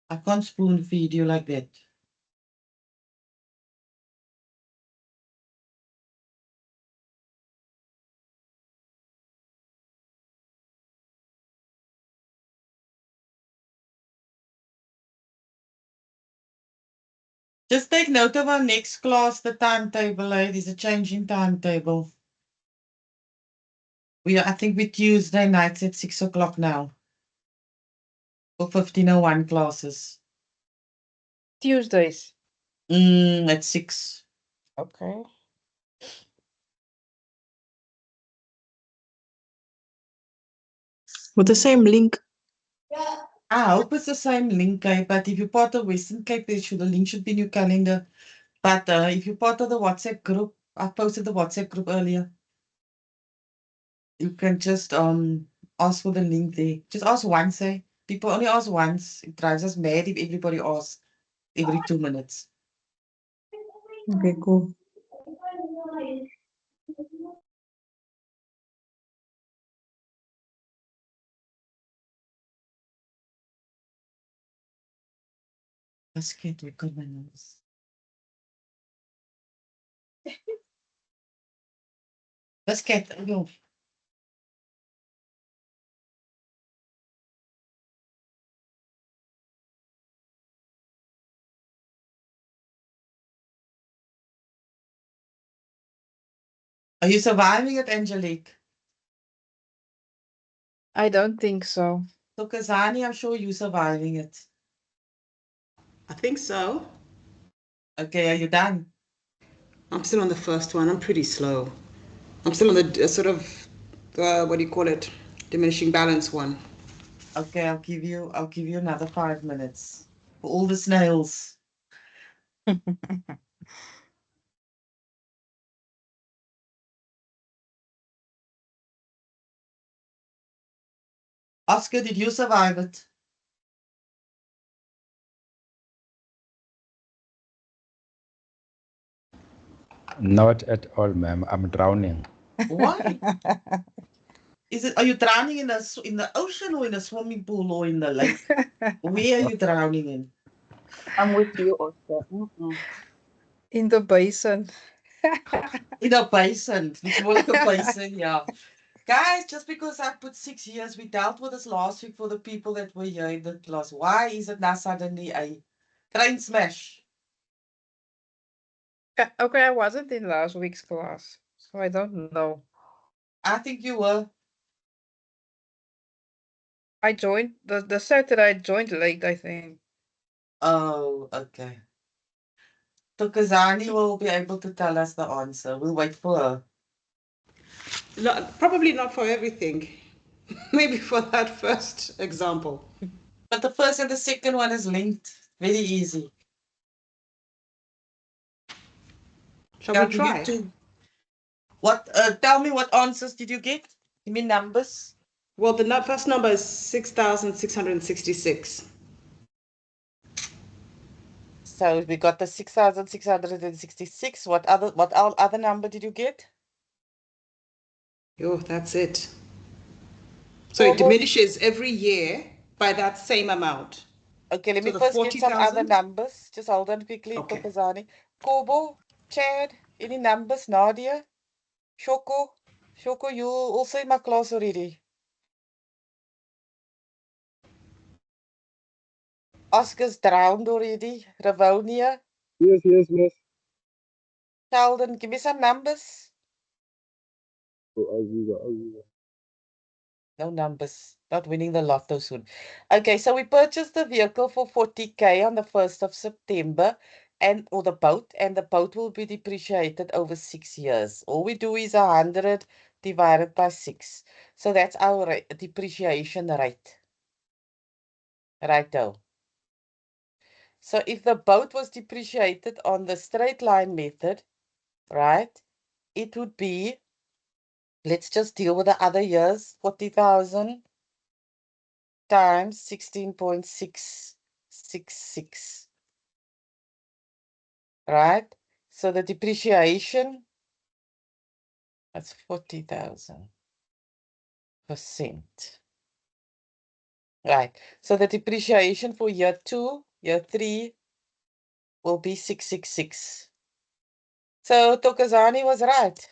I can't spoon feed you like that. Just take note of our next class, the timetable. There's a change in timetable. I think we Tuesday nights at 6 o'clock now. For 1501 classes. Tuesdays. At 6. Okay. With the same link. I hope it's the same link, but if you're part of Western Cape, the link should be in your calendar. But if you're part of the WhatsApp group, I posted the WhatsApp group earlier. You can just ask for the link there. Just ask once, eh? People only ask once. It drives us mad if everybody asks every 2 minutes. Okay, cool. Let's get record my nose. Let's get go. Are you surviving it, Angelique? I don't think so. So, Kazani, I'm sure you're surviving it. I think so. Okay, are you done? I'm still on the first one. I'm pretty slow. I'm still on the sort of, what do you call it? Diminishing balance one. Okay, I'll give you another 5 minutes for all the snails. Oscar, did you survive it? Not at all, ma'am. I'm drowning. Why? Are you drowning in the ocean or in a swimming pool or in the lake? Where are you drowning in? I'm with you, Oscar. In the basin. In a basin. It's more like a basin, yeah. Guys, just because I put 6 years, we dealt with this last week for the people that were here in the class. Why is it now suddenly a train smash? Okay, I wasn't in last week's class, so I don't know. I think you were. I joined the Saturday. I joined late, I think. Oh, okay. Tukazani will be able to tell us the answer. We'll wait for her. No, probably not for everything. Maybe for that first example. But the first and the second one is linked. Very easy. Shall I'll we give you try? two. What? Tell me what answers did you get? Give me numbers. Well, the first number is 6,666. So we got the 6,666. What other number did you get? Oh, that's it. So it diminishes every year by that same amount. Okay, let So me the first get some other 40,000? numbers. Just hold on quickly, Okay. Tukazani. Kobo, Chad, any numbers? Nadia, Shoko, you also in my class already. Oscar's drowned already. Ravonia, Yes, miss. Sheldon, give me some numbers. Aziza. No numbers. Not winning the lotto soon. Okay, so we purchased the vehicle for 40K on the 1st of September, or the boat, and the boat will be depreciated over 6 years. All we do is 100 divided by 6. So that's our depreciation rate. Righto. So if the boat was depreciated on the straight line method, right, it would be, let's just deal with the other years, 40,000 times 16.666, right? So the depreciation, that's 40,000%. Right. So the depreciation for year 2, year 3 will be 666. So Tokazani was right.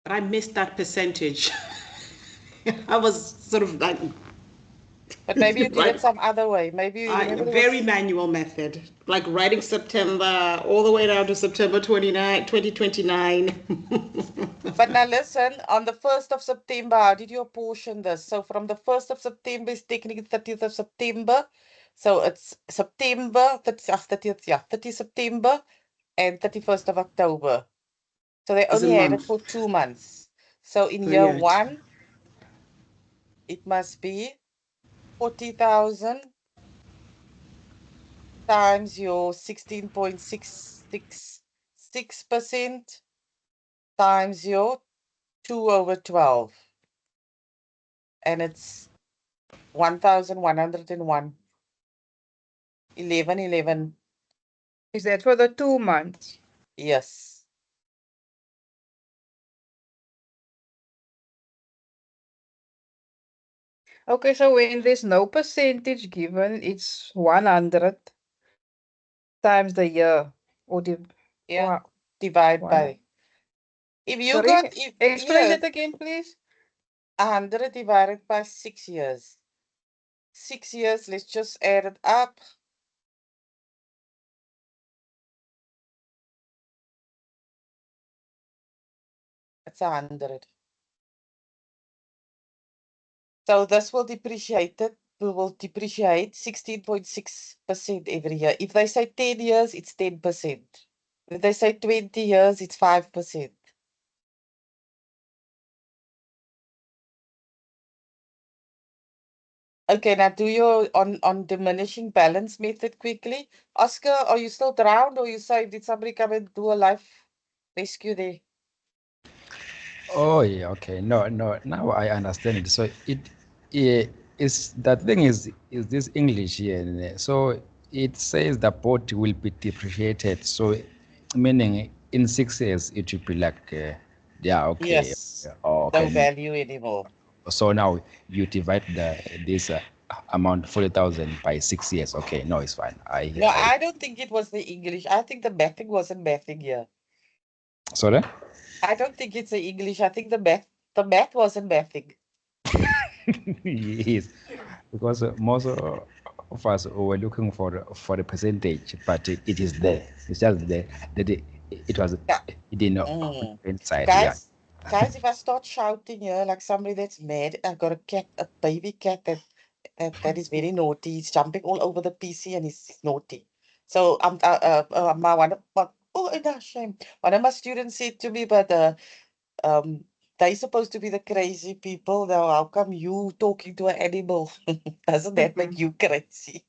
But I missed that percentage. I was sort of like, But maybe you did right? it some other way. Maybe you remember there Very was... manual method, like writing September all the way down to September 29, 2029. But now listen, on the 1st of September, how did you apportion this? So from the 1st of September is technically 30th of September. So it's September, 30 September and 31st of October. So they As a only had it month. for 2 months. So in year Brilliant. 1, it must be 40,000 times your 16.666% times your 2/12. And it's 1,101. 11. Is that for the 2 months? Yes. Okay, so when there's no percentage given, it's 100 times the year. Or Yeah. Divide by. If you Sorry, got explain yes, it again, please. 100 divided by 6 years. 6 years, let's just add it up. It's 100. So this will depreciate it. We will depreciate 16.6% every year. If they say 10 years, it's 10%. If they say 20 years, it's 5%. Okay, now do your on diminishing balance method quickly. Oscar, are you still drowned or you saved? Did somebody come and do a life rescue there? Oh yeah, okay. No, now I understand it. So it is, the thing is this English here. So it says the boat will be depreciated. So meaning in 6 years it will be like yeah, okay. Yes. Oh, No okay. value anymore. So now you divide this amount 40,000 by 6 years. Okay, no, it's fine. No, I don't think it was the English. I think the mathing wasn't mathing here. Sorry? I don't think it's the English. I think the math wasn't mathing. Yes, because most of us were looking for a percentage, but it is there. It's just there that it was Yeah. hidden Mm. inside. Yeah. Guys, if I start shouting here like somebody that's mad, I've got a cat, a baby cat that is very naughty. He's jumping all over the PC and he's naughty. So my shame. One of my students said to me, but um, they're supposed to be the crazy people. Now, how come you talking to an animal? Doesn't that make you crazy?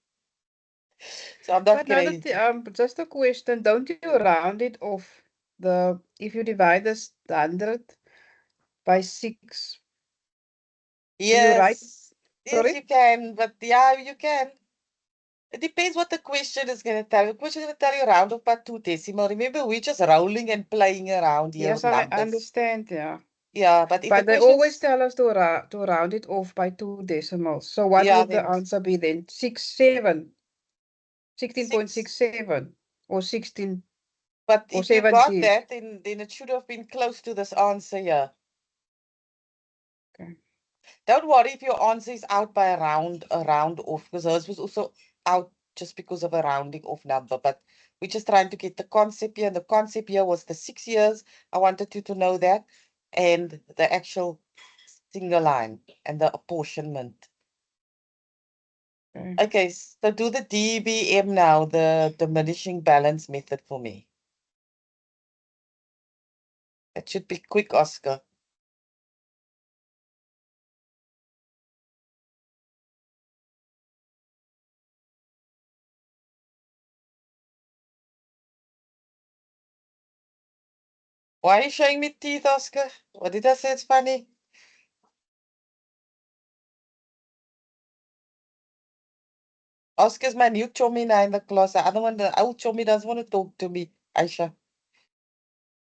So I'm not But now crazy. that just a question, don't you round it off if you divide this 100 by 6, do you write, Yes, yes, sorry? you can, but yeah, you can. It depends what the question is going to tell you. The question is going to tell you round off by 2 decimal. Remember, we're just rolling and playing around here Yes, with I numbers. understand, yeah. Yeah, but if the But they question always tell us to round it off by 2 decimals. So what yeah, would the then answer be then? 67, six. 16.67 or 16 But or if you got 17? that, then it should have been close to this answer here. Okay. Don't worry if your answer is out by a round off, because hers was also out just because of a rounding off number. But we're just trying to get the concept here. And the concept here was the 6 years. I wanted you to know that. And the actual single line and the apportionment. Okay. Okay, so do the DBM now, the diminishing balance method for me. It should be quick, Oscar. Why are you showing me teeth, Oscar? What did I say? It's funny. Oscar's my new chummy now in the class. The other one, the old chummy doesn't want to talk to me, Aisha.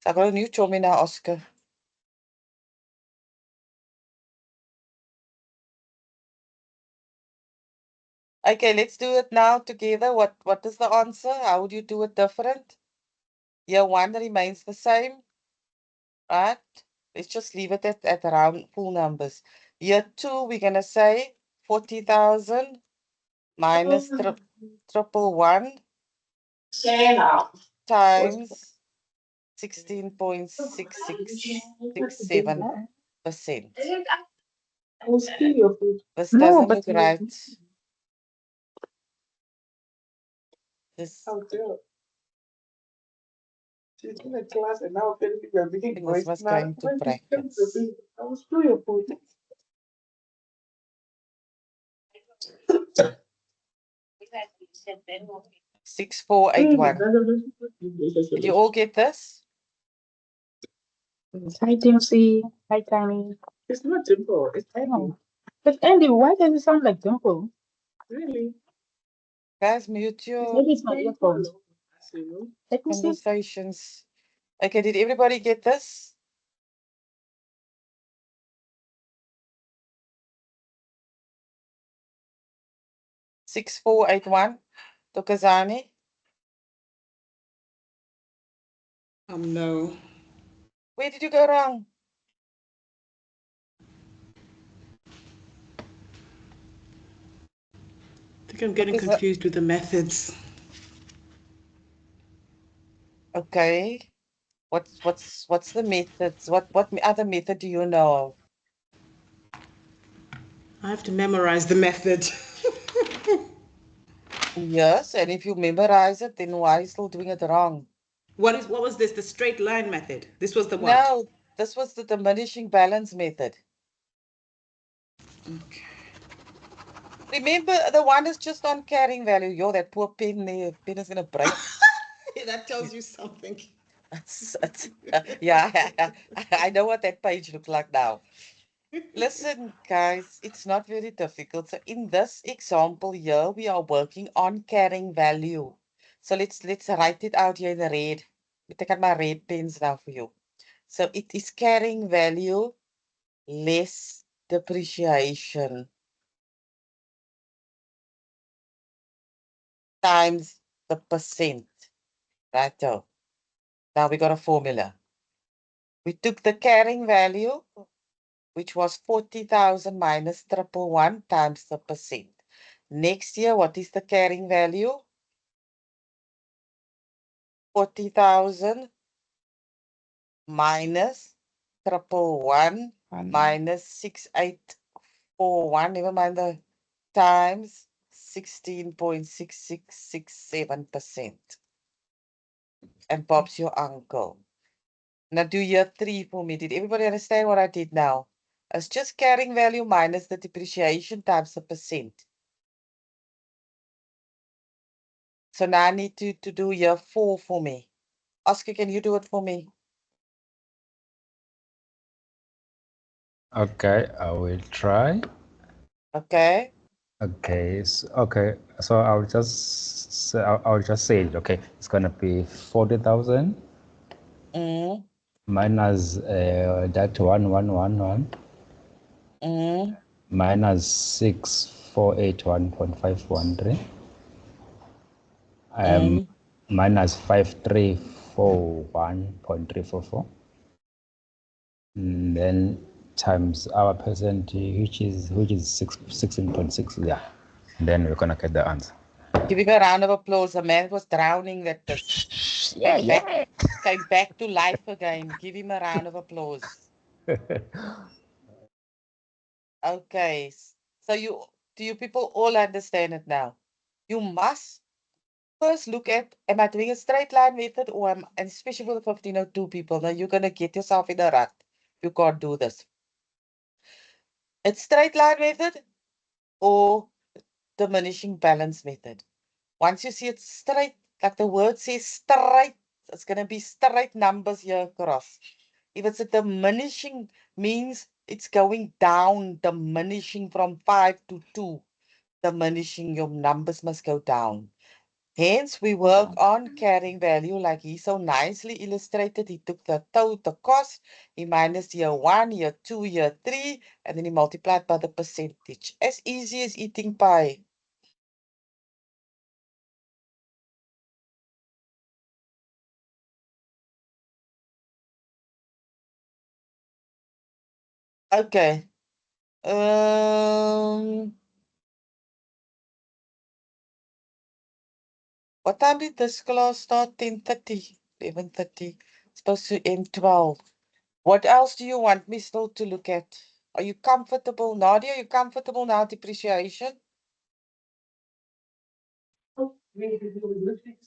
So I got a new chummy now, Oscar. Okay, let's do it now together. What is the answer? How would you do it different? Year 1 remains the same, right? Let's just leave it at around full numbers. Year 2, we're gonna say 40,000 minus triple one times 16.6667%. This No, doesn't but look right. This she's in a class and now telling me we're making thing noise. must go Now, into when she comes to brackets. me, I will screw your food. 6481. Did you all get this? Hi, Dimsy. Hi, Tiny. It's not Dimple. It's Andy. But Andy, why does it sound like Dimple? Really? Guys, mute your Maybe it's my earphones. Let me see. conversations. Okay, did everybody get this? Six, 481. Tokazani. No. Where did you go wrong? I think I'm getting confused with the methods. Okay. What's the methods? What other method do you know of? I have to memorize the method. Yes, and if you memorize it, then why are you still doing it wrong? What was this? The straight line method. This was the what? No, this was the diminishing balance method. Okay. Remember, the one is just on carrying value. Yo, that poor pen there, pen is gonna break. That tells you something. Yeah, I know what that page looks like now. Listen, guys, it's not very difficult. So in this example here, we are working on carrying value. So let's write it out here in the red. We take out my red pens now for you. So it is carrying value less depreciation times the percent. Righto. Now we got a formula. We took the carrying value, which was 40,000 minus triple one times the percent. Next year, what is the carrying value? 40,000 minus 111 minus 6841, never mind the times 16.6667%. And Bob's your uncle. Now do year 3 for me. Did everybody understand what I did now? It's just carrying value minus the depreciation times the percent. So now I need to do year 4 for me. Oscar, can you do it for me? Okay, I will try. Okay. Okay, so I'll just say it. Okay, it's gonna be 40,000 Mm, minus that 1111 mm, minus 6481.513 mm. minus 5341.344, and then times our percentage, which is 16.6. Yeah, and then we're gonna get the answer. Give him a round of applause. The man was drowning at this. Came back to life again. Give him a round of applause. Okay. So do you people all understand it now? You must first look at, am I doing a straight line method or and especially for the 1502 people, now you're going to get yourself in a rut. You can't do this. It's straight line method or diminishing balance method. Once you see it straight, like the word says straight, it's going to be straight numbers here across. If it's a diminishing, means it's going down, diminishing from 5 to 2. Diminishing, your numbers must go down. Hence, we work on carrying value like he so nicely illustrated. He took the total cost, he minus year 1, year 2, year 3, and then he multiplied by the percentage. As easy as eating pie. Okay. What time did this class start? 10:30, 11:30. Supposed to end 12. What else do you want me still to look at? Are you comfortable? Nadia, are you comfortable now? Depreciation?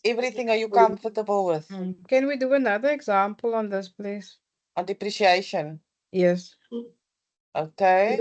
Everything are you comfortable with? Can we do another example on this, please? On depreciation? Yes. Okay.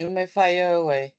You may fire away.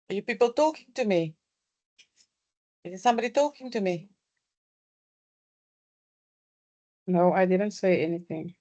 Are you people talking to me? Is somebody talking to me? No, I didn't say anything.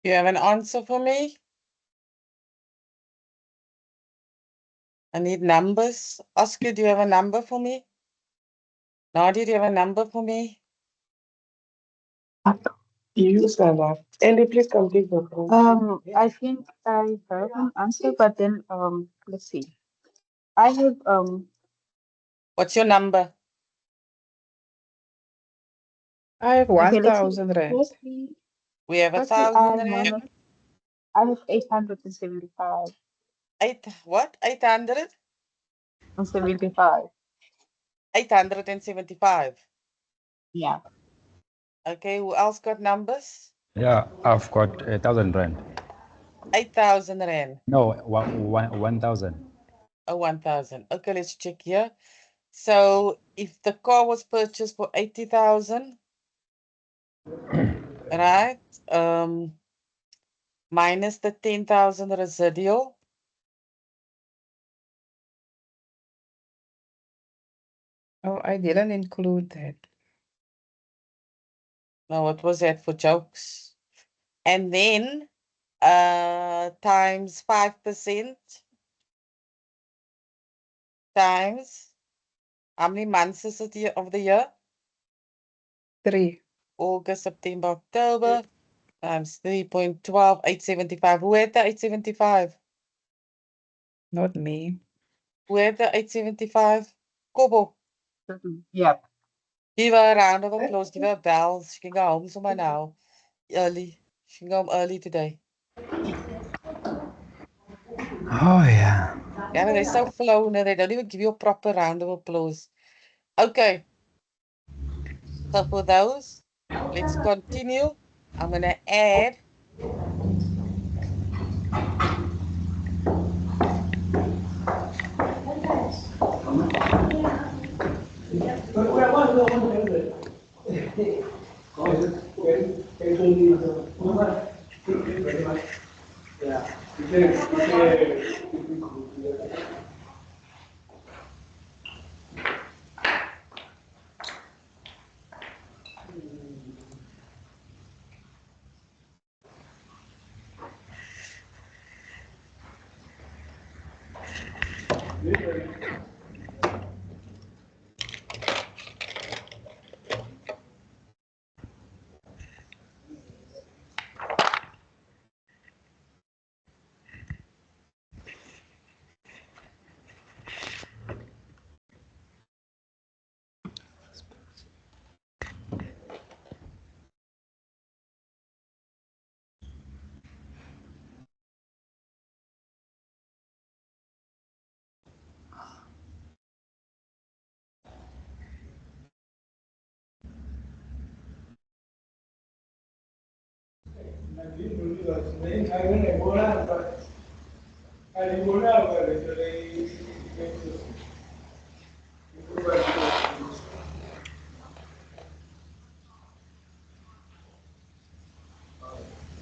You have an answer for me? I need numbers. Oscar, do you have a number for me? Nadia, do you have a number for me? You said that. And please complete the phone. I think I have an answer, but then let's see. I have What's your number? I have okay, let's see. 1,000 rand. Firstly, We have firstly 1,000 rand. I have 875 What? 800? and 75. 875. Yeah. Okay, who else got numbers? Yeah, I've got 1,000 rand. 8,000 rand. No, 1,000. Oh, 1,000. Okay, let's check here. So if the car was purchased for 80,000, right? Minus the 10,000 residual. Oh, I didn't include that. No, what was that for jokes? And then times 5% times how many months is it of the year? 3. August, September, October times 3.12, 875. Who had the 875? Not me. Who had the 875? Kobo. Yeah. Give her a round of applause. Give her a bell. She can go home somewhere now. Early. She can go home early today. Oh, yeah. Yeah, they're so flown. They don't even give you a proper round of applause. Okay. So for those, let's continue. I'm going to add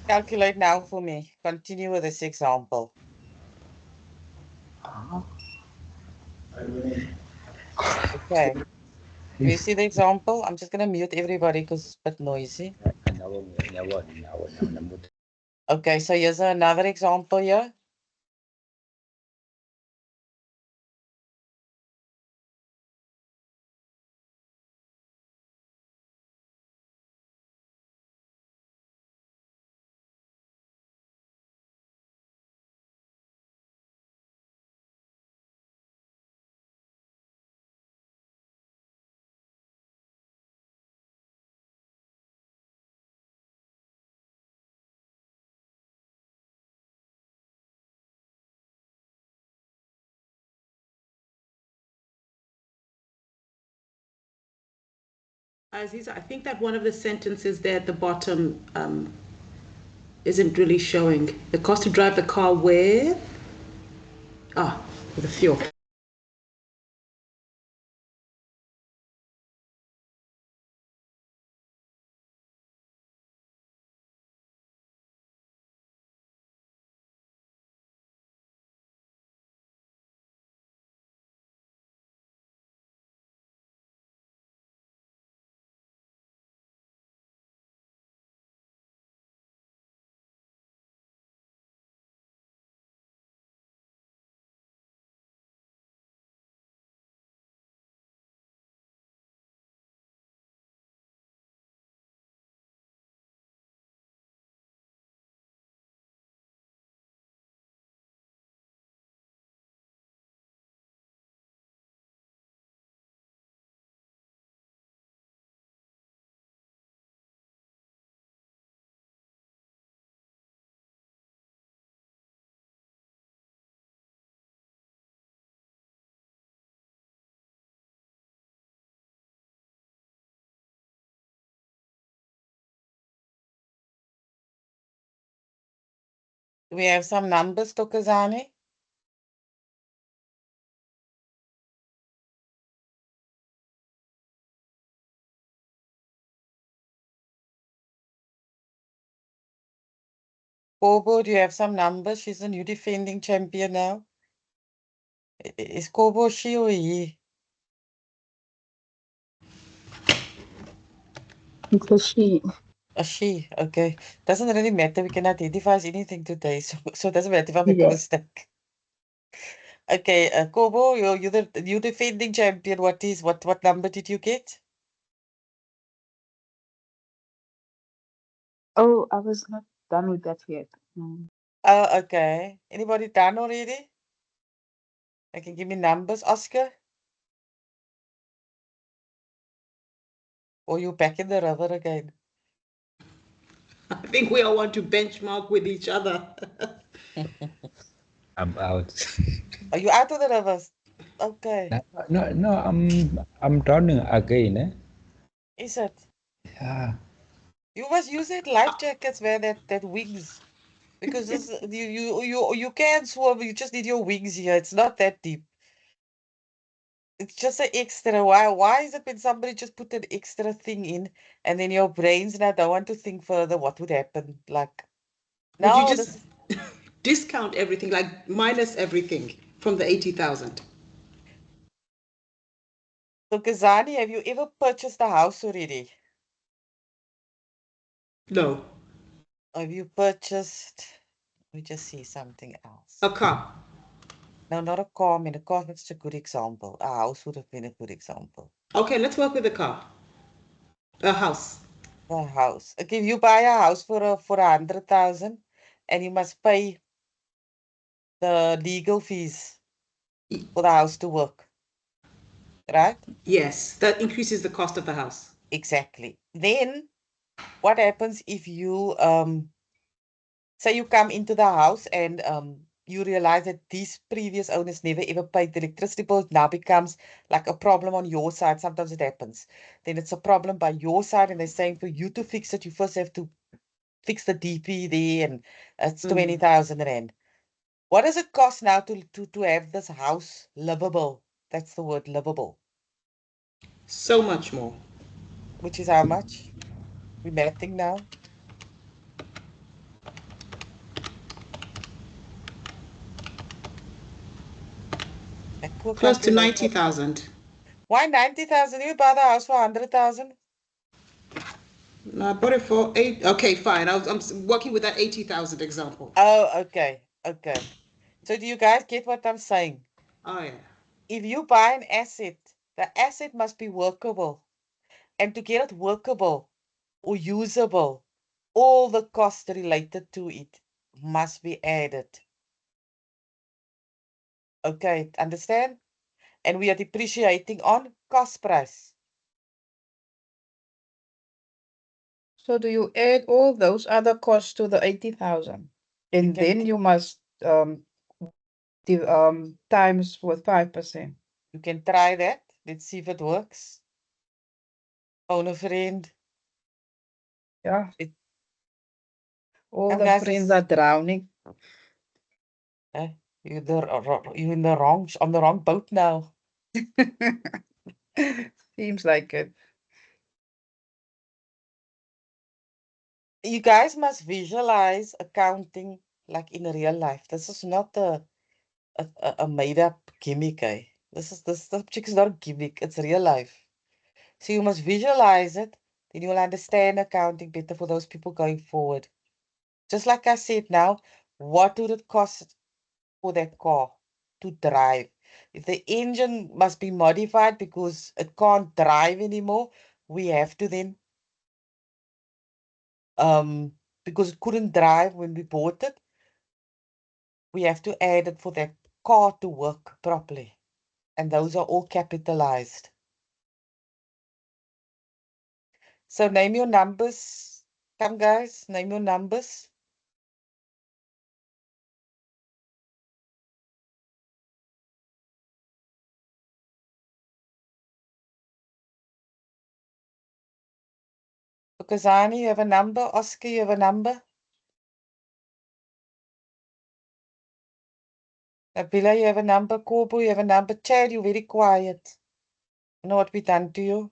calculate now for me. Continue with this example. Okay. Do you see the example? I'm just gonna mute everybody because it's a bit noisy. Okay, so here's another example here. Aziza, I think that one of the sentences there at the bottom isn't really showing. The cost to drive the car with the fuel. Do we have some numbers, Tokozani? Kobo, do you have some numbers? She's a new defending champion now. Is Kobo she or he? It's a she. A she, okay. Doesn't really matter. We can identify as anything today, so it doesn't matter if I make a Yeah. mistake. Okay, Kobo, you're the new defending champion. What number did you get? Oh, I was not done with that yet. Oh, okay. Anybody done already? I can give me numbers, Oscar? Or you back in the river again? I think we all want to benchmark with each other. I'm out. Are you out of the rivers? Okay. No, I'm drowning again. Is it? Yeah. You must use that life jackets where that wings. Because this you can swim, you just need your wings here. It's not that deep. It's just an extra. Why is it when somebody just put an extra thing in and then your brains now don't want to think further what would happen? Like Would you no, just discount everything, like minus everything from the 80,000? So Kazani, have you ever purchased a house already? No. Have you purchased, let me just see something else. A car. No, not a car. I mean, a car is a good example. A house would have been a good example. Okay, let's work with a car. A house. A house. Okay, you buy a house for 100,000 and you must pay the legal fees for the house to work. Right? Yes, that increases the cost of the house. Exactly. Then what happens if you say you come into the house and you realize that these previous owners never ever paid the electricity bill. It now becomes like a problem on your side. Sometimes it happens. Then it's a problem by your side, and they're saying for you to fix it, you first have to fix the DP there, and it's 20,000 rand. What does it cost now to have this house livable? That's the word, livable. So much more. Which is how much? We're mathing now. Close to 90,000. Why 90,000? You buy the house for 100,000? No, I bought it for 8. Okay, fine. I'm working with that 80,000 example. Oh, okay. Okay. So do you guys get what I'm saying? Oh, yeah. If you buy an asset, the asset must be workable. And to get it workable or usable, all the costs related to it must be added. Okay, understand? And we are depreciating on cost price. So do you add all those other costs to the 80,000? And can then t- you must times with 5%. You can try that. Let's see if it works. Phone a friend. Yeah. It- All And the guys, friends are drowning. you're in the wrong on the wrong boat now. Seems like it. You guys must visualize accounting like in real life. This is not a made up gimmick, eh? This subject is not a gimmick, it's real life. So you must visualize it, then you will understand accounting better for those people going forward. Just like I said now, what would it cost for that car to drive? If the engine must be modified because it can't drive anymore, we have to then because it couldn't drive when we bought it, we have to add it for that car to work properly. And those are all capitalized. So name your numbers. Come guys, name your numbers. Kazani, you have a number. Oscar, you have a number. Nabila, you have a number. Kobo, you have a number. Chad, you're very quiet. You know what we done to you?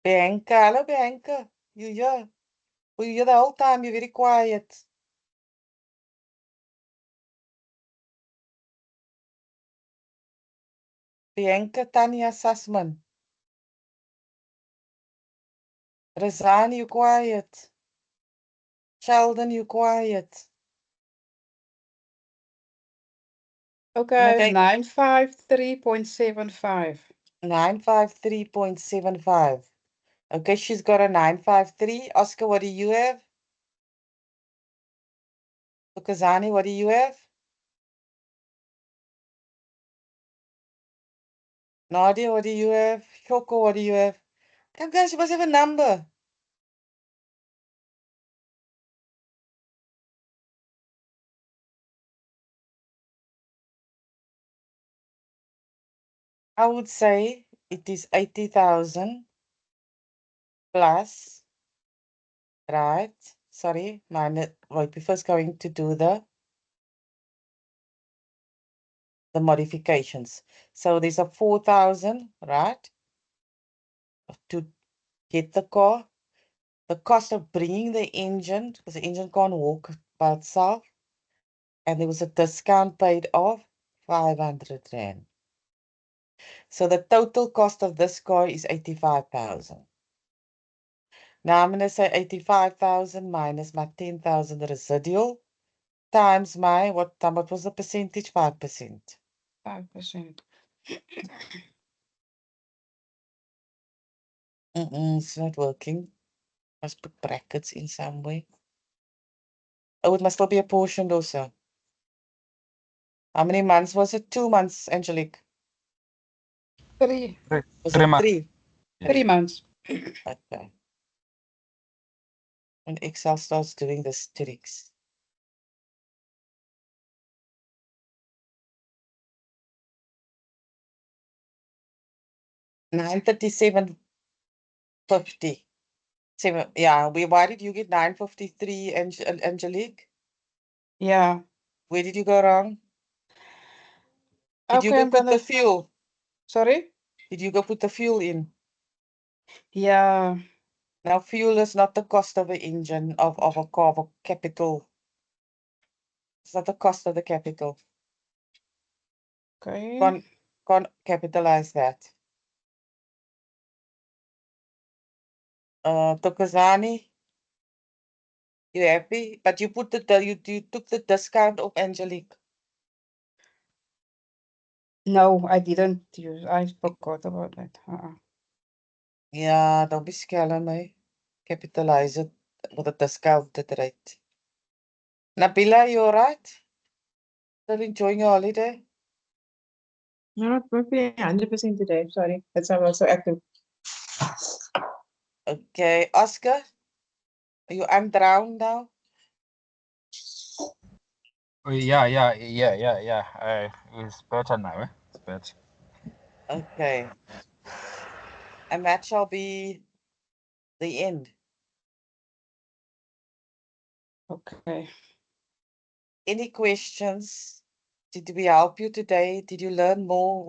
Bianca, hello Bianca. You here? Were you here the whole time? You're very quiet. Bianca, Tanya Sassman. Razani, you quiet. Sheldon, you quiet. Okay, 953.75. 953.75. Okay, she's got a 953. Oscar, what do you have? Kazani, what do you have? Nadia, what do you have? Shoko, what do you have? Come guys, you must have a number. I would say it is 80,000 plus, right? Sorry, minus, wait, we're first going to do the modifications. So there's a 4,000, right? To get the car. The cost of bringing the engine, because the engine can't walk by itself. And there was a discount paid of 500 Rand. So the total cost of this car is 85,000. Now I'm going to say 85,000 minus my 10,000 residual times my, what was the percentage? 5%. 5%. It's not working. Must put brackets in some way. Oh, it must still be apportioned also. How many months was it? 2 months, Angelique. 3. Was 3 it months. 3? 3 months. Okay. When Excel starts doing this tricks. $937.50. Yeah, why did you get 953, Angelique? Yeah. Where did you go wrong? Did you Okay, go I'm put gonna. the fuel? Sorry? Did you go put the fuel in? Yeah. Now, fuel is not the cost of the engine of a car, but capital. It's not the cost of the capital. Okay. Can't capitalize that. Tokozani, you happy? But you put you took the discount of Angelique. No, I didn't use. I forgot about that. Yeah, don't be scared, me. Capitalize it with a discounted rate. Nabila, you alright? Still enjoying your holiday? You're not working 100% today. Sorry. That's why I'm also active. Okay, Oscar, are you undrowned now? Oh, yeah. It's better now. It's better. Okay. And that shall be the end. Okay. Any questions? Did we help you today? Did you learn more?